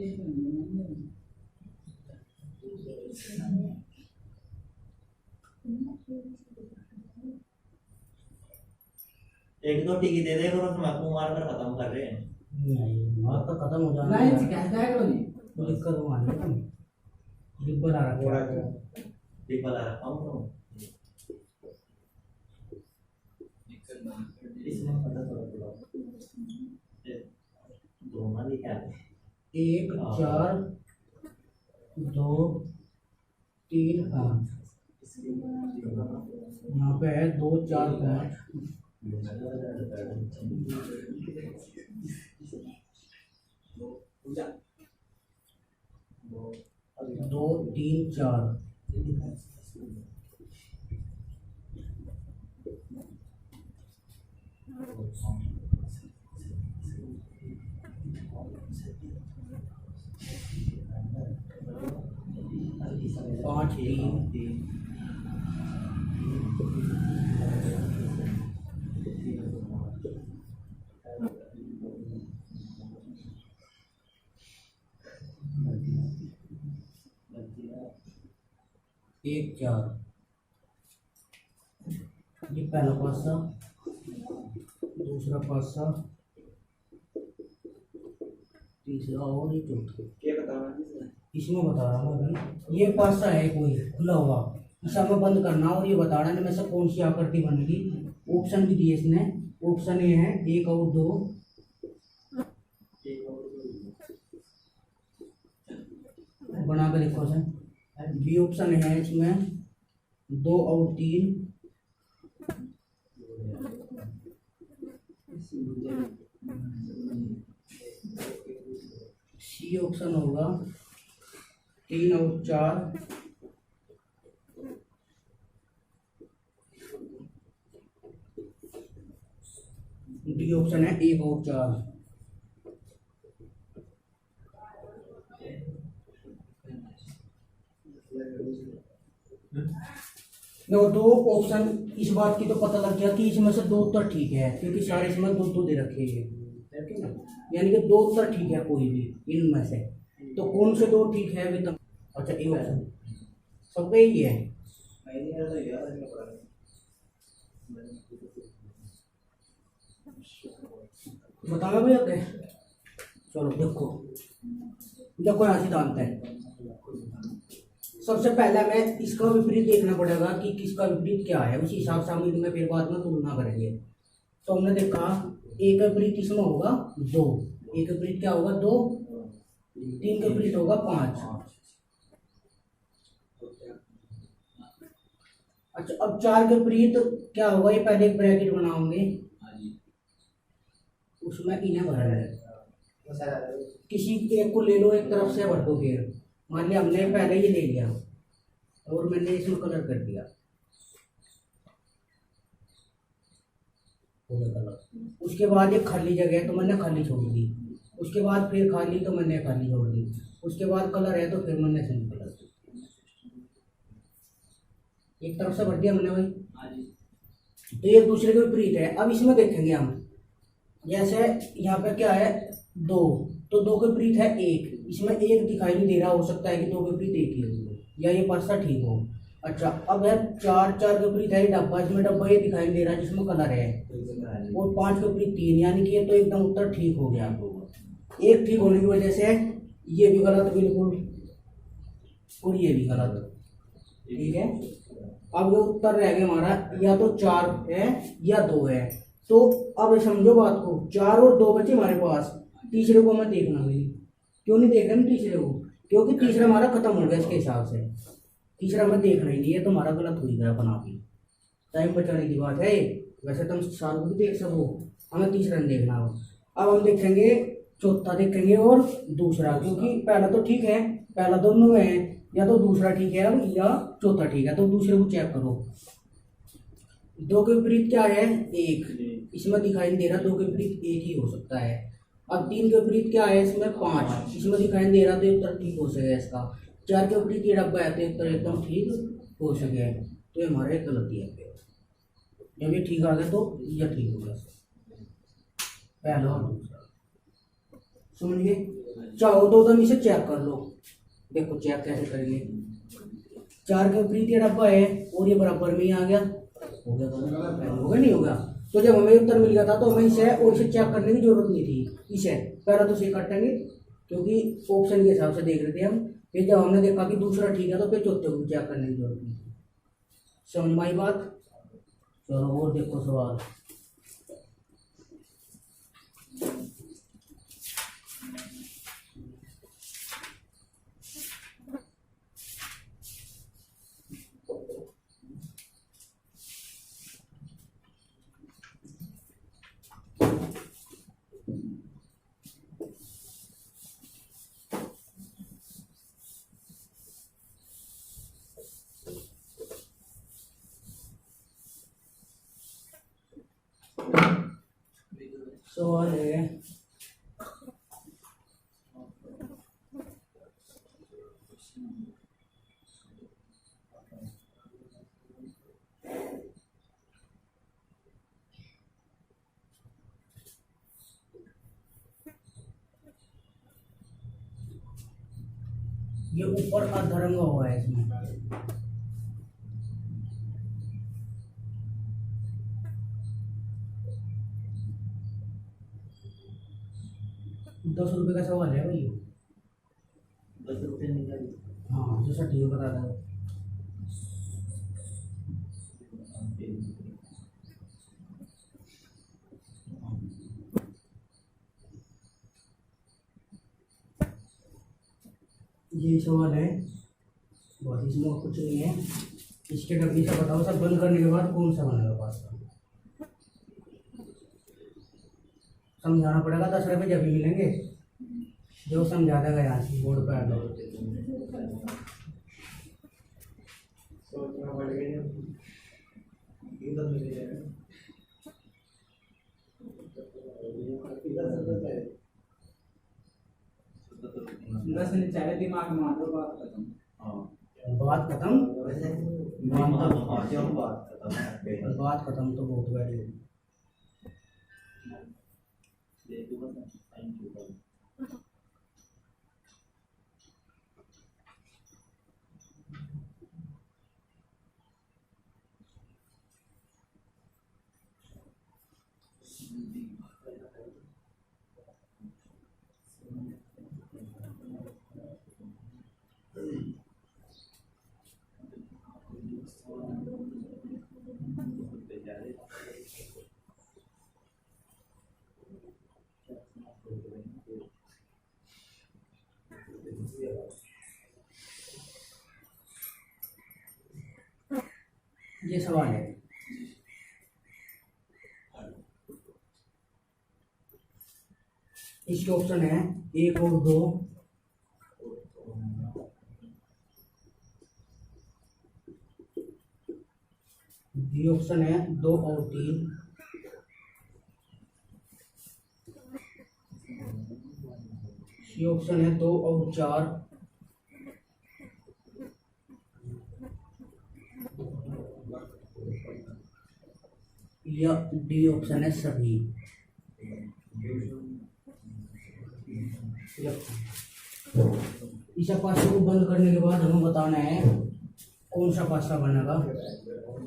एक दो टिकी दे दे करो तो मैं आपको मार कर खत्म कर रहे हैं। नहीं मार तो खत्म हो जाना नहीं कहता है कोई तो दिक्कत हो आनी तुम डिब्बा ला रखा है। डिब्बा ला रखा हूं तो इसमें पता थोड़ा दो मान लिखा है 1 4 2 3 5 यहाँ पे है 2 4 5 2 3 4 5 3 1 4 ये पहला पासा, दूसरा पासा, तीसरा और ये चौथा। क्या बताना है इसमें बता रहा हूँ अभी, ये पासा है कोई खुला हुआ, इसे हमें बंद करना और ये बता रहा है में से कौन सी आकृति बनेगी। ऑप्शन भी दिए इसने, ऑप्शन ए है 1 और 2, बना के देखो सर। बी ऑप्शन है इसमें 2 और 3, सी ऑप्शन होगा 3 और 4, डी ऑप्शन है 1 और 4। नो दो ऑप्शन इस बात की तो पता लग गया कि इसमें से 2 उत्तर ठीक है, क्योंकि सारे इसमें 2 दे रखे हैं, यानी कि 2 उत्तर ठीक है कोई भी इनमें से। तो कौन से 2 ठीक है अभी तक? अच्छा ए ऑप्शन सबका यही है। बताना भैया क्या? चलो देखो देखो यहाँ सिद्धांत है। सबसे पहले मैं इसका विपरीत देखना पड़ेगा कि किसका विपरीत क्या है, उसी हिसाब से हम इनमें फिर बाद में तुलना करेंगे। तो हमने देखा एक का विपरीत इसमें होगा 2, एक का विपरीत क्या होगा 2, 3 का विपरीत होगा 5। अच्छा अब 4 के विपरीत क्या होगा, ये पहले एक ब्रैकेट बनाओगे उसमें इन्हें भरना है। किसी एक को ले लो, एक तरफ से भर दो। फिर मान लिया हमने पहले ही ले लिया और मैंने इसमें कलर कर दिया, हो गया कलर। उसके बाद एक खाली जगह है तो मैंने खाली छोड़ दी, उसके बाद फिर खाली तो मैंने खाली छोड़ दी, उसके बाद कलर है तो फिर मैंने सेम कलर एक तरफ से भर दिया मैंने भाई। हाँ जी। तो एक दूसरे के विपरीत है। अब इसमें देखेंगे हम, जैसे यहाँ पे क्या है 2, तो 2 के विपरीत है 1, इसमें 1 दिखाई नहीं दे रहा, हो सकता है कि 2 के विपरीत 1 ही हो या ये पासा ठीक हो। अच्छा अब है 4 के विपरीत है डब्बा, इसमें डब्बा ये दिखाई नहीं दे रहा जिसमें कलर है, और 5 के विपरीत 3, यानी कि ये तो एकदम उत्तर ठीक हो गया। एक ठीक होने की वजह से ये भी गलत बिल्कुल, और ये भी गलत, ठीक है। अब ये उत्तर रह गया हमारा या तो 4 है या 2 है। तो अब समझो बात को, 4 और 2 बचे हमारे पास, तीसरे को हमें देखना भाई। क्यों नहीं देख रहे हम तीसरे को? क्योंकि तीसरा हमारा खत्म हो गया इसके हिसाब से, तीसरा हमें देखना ही नहीं है, तो हमारा गलत हो गया अपन आप ही। टाइम बचाने की बात है, वैसे तो हम सारों को भी देख सको, हमें तीसरा नहीं देखना हो। अब हम देखेंगे चौथा देखेंगे और दूसरा, क्योंकि पहला तो ठीक है, पहला दोनों में है, या तो दूसरा ठीक है या चौथा ठीक है, तो दूसरे को चेक करो। 2 के विपरीत क्या है 1, इसमें दिखाई नहीं दे रहा, 2 के विपरीत 1 ही हो सकता है। अब 3 के विपरीत क्या है इसमें 5, इसमें दिखाई नहीं दे रहा, तो उत्तर ठीक हो सके इसका। 4 के विपरीत ये डब्बा है तो उत्तर एकदम ठीक हो सके, तो ये हमारा एक गलती है। जब ये ठीक आ गया तो यह ठीक हो गया पहला और दूसरा, समझिए। चाहो तो तुम इसे चेक कर लो, देखो चेक कैसे करेंगे। 4 के विपरीत ये डब्बा है और ये बराबर में ही आ गया, हो गया होगा नहीं होगा। तो जब हमें उत्तर मिल गया था तो हमें इसे और इसे चेक करने की जरूरत नहीं थी। इसे पहला तो इसे काटेंगे क्योंकि ऑप्शन के हिसाब से देख रहे थे हम, फिर जब हमने देखा कि दूसरा ठीक है तो फिर चौथे को चेक करने की जरूरत नहीं थी। समझ में आई बात? चलो और देखो सवाल। सवाल है ये ऊपर अर्धरंगा हुआ है इसमें, ₹10 का सवाल है भाई। 10 रुपये निकाल। हाँ जैसा ठीक बता था। ये सवाल है बस, इसमें और कुछ नहीं है। इसके डब्बी से बताओ सब बंद करने के बाद कौन सा बनेगा पास्ता। समझाना पड़ेगा, 10 रुपये जब भी मिलेंगे, जो समझा देगा यहाँ से बोर्ड पर आ गए। सोचना पड़ेगा इधर मिल जाएगा। 10 ने चाहे दिमाग में आते बात खत्म। बात खत्म, बात बात खत्म तो बहुत बड़ी होगी। ये सवाल है, इसके ऑप्शन है 1 और 2, बी ऑप्शन है 2 और 3, ये ऑप्शन है 2 और 4, या डी ऑप्शन है सभी। इस पास्ता को बंद करने के बाद हमें बताना है कौन सा पास्ता बनेगा,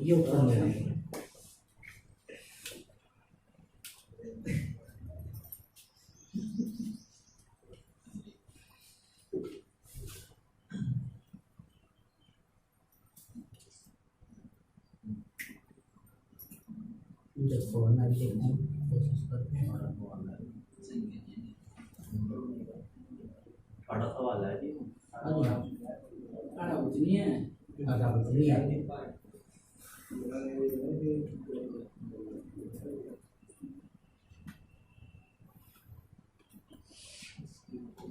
ये ऑप्शन देना है। देखो ना, देखते हैं, कोशिश करते हैं। बड़ा सवाल है जी। खाना कुछ नहीं है। आधा कुछ नहीं है।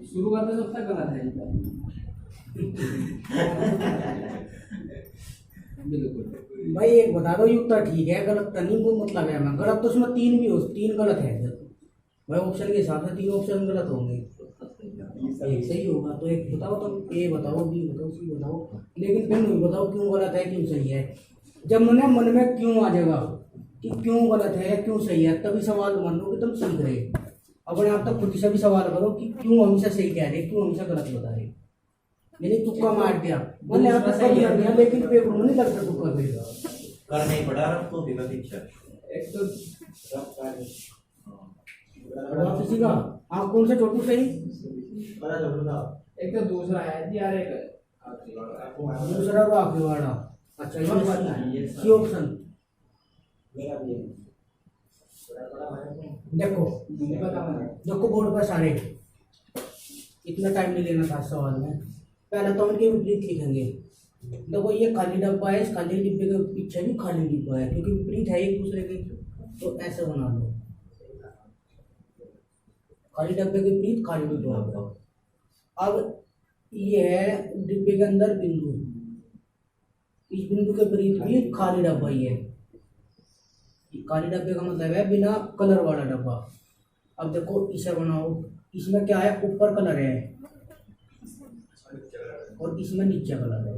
शुरू का तो सब तक गलत है बिल्कुल। भाई एक बता दो, ये उत्तर ठीक है, गलत तो नहीं, वो मतलब है मैं गलत तो उसमें 3 भी हो, 3 गलत है भाई, ऑप्शन के हिसाब से 3 ऑप्शन गलत होंगे, एक सही होगा। तो एक बताओ, तुम ए बताओ, बी बताओ, सी बताओ, लेकिन फिर नहीं बताओ क्यों गलत है क्यों सही है। जब मैंने मन में क्यों आ जाएगा कि क्यों गलत है क्यों सही है, तभी सवाल मान लो कि तुम सीख रहे। अपने आप तक खुद से भी सवाल करो कि क्यों हमेशा सही कह रहे, क्यों हमेशा गलत बता रहे। मैंने तुक्का मार दिया, मैंने यहाँ तक सही कर दिया, लेकिन पेपर में नहीं लगता तुक्का फिर करना ही पड़ा रहा तो भी पीछे। एक तो किसी का आप कौन सा छोटू सही, बड़ा जरूर था। एक तो दूसरा है जी यार, एक आखिरी वाला। दूसरा और आखिरी वाला। अच्छा ये सी ऑप्शन। देखो देखो बोर्ड पर सारे, इतना टाइम नहीं लेना था सवाल में। पहले तो उनके विपरीत लिखेंगे। देखो ये खाली डब्बा है, इस खाली डिब्बे के पीछे भी खाली डिब्बा है, क्योंकि विपरीत है एक दूसरे के, तो ऐसे बना लो, खाली डब्बे के विपरीत खाली डिब्बा। अब ये है डिब्बे के अंदर बिंदु, इस बिंदु के विपरीत भी खाली डब्बा ही है। खाली डब्बे का मतलब है बिना कलर वाला डब्बा। अब देखो इसे बनाओ, इसमें क्या है, ऊपर कलर है और इसमें नीचे कलर है,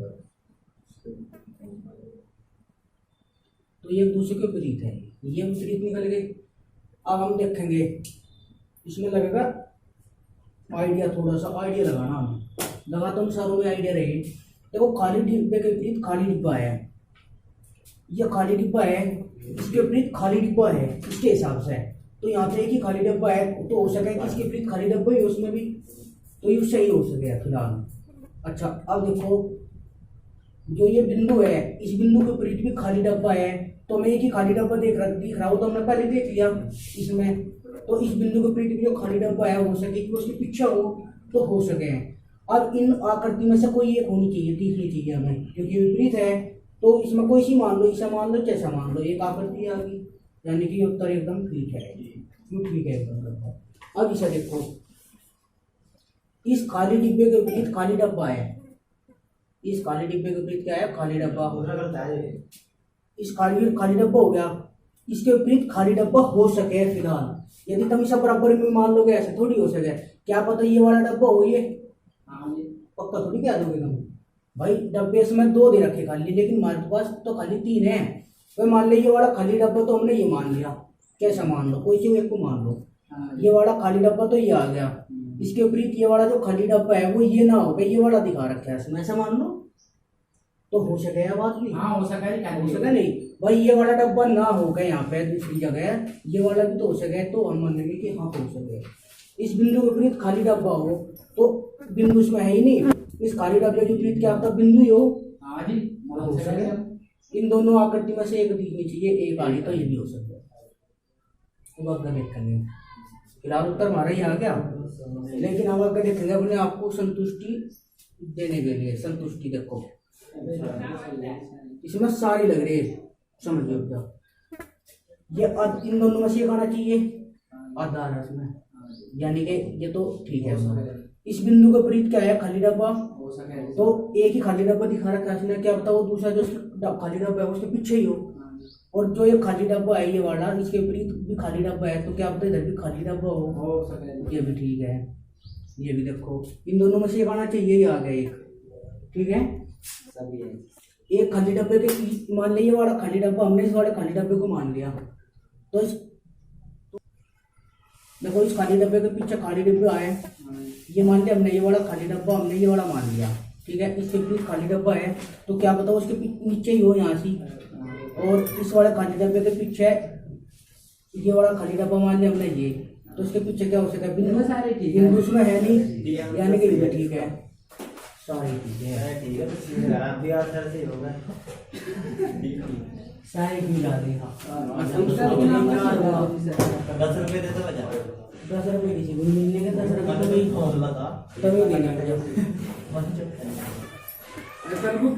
तो ये एक दूसरे के विपरीत है, ये विपरीत निकल गए। अब हम देखेंगे इसमें लगेगा आइडिया, थोड़ा सा आइडिया लगाना हमें, लगा तो हम सारों में आइडिया रहे। देखो खाली डिब्बे के विपरीत खाली डिब्बा है, ये खाली डिब्बा है, इसके विपरीत खाली डिब्बा है, इसके हिसाब से तो यहाँ पे एक ही खाली डब्बा है, तो हो सके कि इसके विपरीत खाली डब्बा ही उसमें भी, तो ये सही हो सके फिलहाल। अच्छा अब देखो जो ये बिंदु है, इस बिंदु के विपरीत भी खाली डब्बा है, तो मैं एक ही खाली डब्बा दिख रहा हूँ, तो हमने पहले देख लिया इसमें। तो इस बिंदु के विपरीत भी जो खाली डब्बा है हो सके कि उसके पीछे हो, तो हो सके। अब इन आकृति में से कोई एक होनी चाहिए, दिखनी चाहिए हमें, क्योंकि विपरीत है, तो इसमें कोई सी मान लो, इसे मान लो, जैसा मान लो, एक आकृति आ गई, यानी कि उत्तर एकदम ठीक है, क्यों ठीक है एकदम। अब इसे देखो, इस खाली डिब्बे के विपरीत खाली डब्बा है, इस खाली डिब्बे के विपरीत क्या है, खाली डब्बा। इस खाली डब्बा हो गया, इसके विपरीत खाली डब्बा हो सके फिलहाल। यदि तुम इसे बराबर में मान लोगे, ऐसे थोड़ी हो सके, क्या पता ये वाला डब्बा हो, ये पक्का थोड़ी कह दोगे तुम। भाई डब्बे इसमें 2 दे रखे खाली, लेकिन हमारे पास तो खाली 3 है। तो मान लो ये वाला खाली डब्बा, तो हमने ये मान लिया, कैसा मान लो, कोई चीज एक को मान लो, ये वाला खाली डब्बा तो ये आ गया, इसके विपरीत ये वाला जो खाली डब्बा है वो ये ना हो गया, ये वाला दिखा रखा है इसमें, ऐसा मान लो, तो हो सके बात भी। हाँ हो सका है, हो सके नहीं भाई, ये वाला डब्बा ना हो गया यहाँ पे दूसरी जगह, ये वाला भी तो हो सके, तो हम मानेंगे कि हाँ हो सके। इस बिंदु के विपरीत खाली डब्बा हो, तो बिंदु इसमें है ही नहीं, इस खाली डब्बे के विपरीत क्या आपका बिंदु ही हो, हाँ जी हो सके। इन दोनों आकृति में से एक दिखनी चाहिए, एक आ रही, तो ये भी हो सकता है। अब आगे देखेंगे, फिलहाल उत्तर हमारा ही आ गया, लेकिन हम आगे देखेंगे अपने आपको संतुष्टि देने के लिए। संतुष्टि देखो इसमें सारी लग रही है, समझिए क्या ये इन दोनों में से एक आना चाहिए, आधा है इसमें, यानी कि ये तो ठीक है। इस बिंदु के विपरीत क्या है, खाली डब्बा, तो एक ही खाली डब्बा दिखा रखा है इसने, क्या पता वो दूसरा जो खाली डब्बा है उसके पीछे ही हो, और जो ये खाली डब्बा है ये वाला, इसके विपरीत भी खाली डब्बा है, तो क्या पता इधर भी खाली डब्बा हो, ये भी ठीक है। ये भी देखो, इन दोनों में से एक आना चाहिए, ये आ गया एक, ठीक है। सभी है। एक खाली डब्बे के मान लिया, वाला खाली डब्बा हमने इस वाले खाली डब्बे को मान लिया, तो इस देखो इस खाली डब्बे के पीछे खाली डब्बे आए, ये मान लिया हमने, ये वाला खाली डब्बा हमने ये वाला मान लिया, ठीक है। इसके पीछे खाली डब्बा है, तो क्या बताओ उसके नीचे ही हो यहाँ से, और इस वाले खाली डब्बे के पीछे ये वाला खाली डब्बा मान लिया हमने ये, तो उसके पीछे क्या हो सकता है, बिंदु सारे ठीक है। बिंदु उसमें है नहीं, यानी कि ये ठीक है, सारी ठीक है, ठीक है, तो ठीक है, आप भी आंसर से होगा। सारी ठीक आ गई। हाँ, 10 रुपए दे दो बजा। 10 रुपये किसी को नहीं मिलेंगे, 10 रुपये तो कौन सा था? तभी देंगे। बस चुप कर। ऐसा को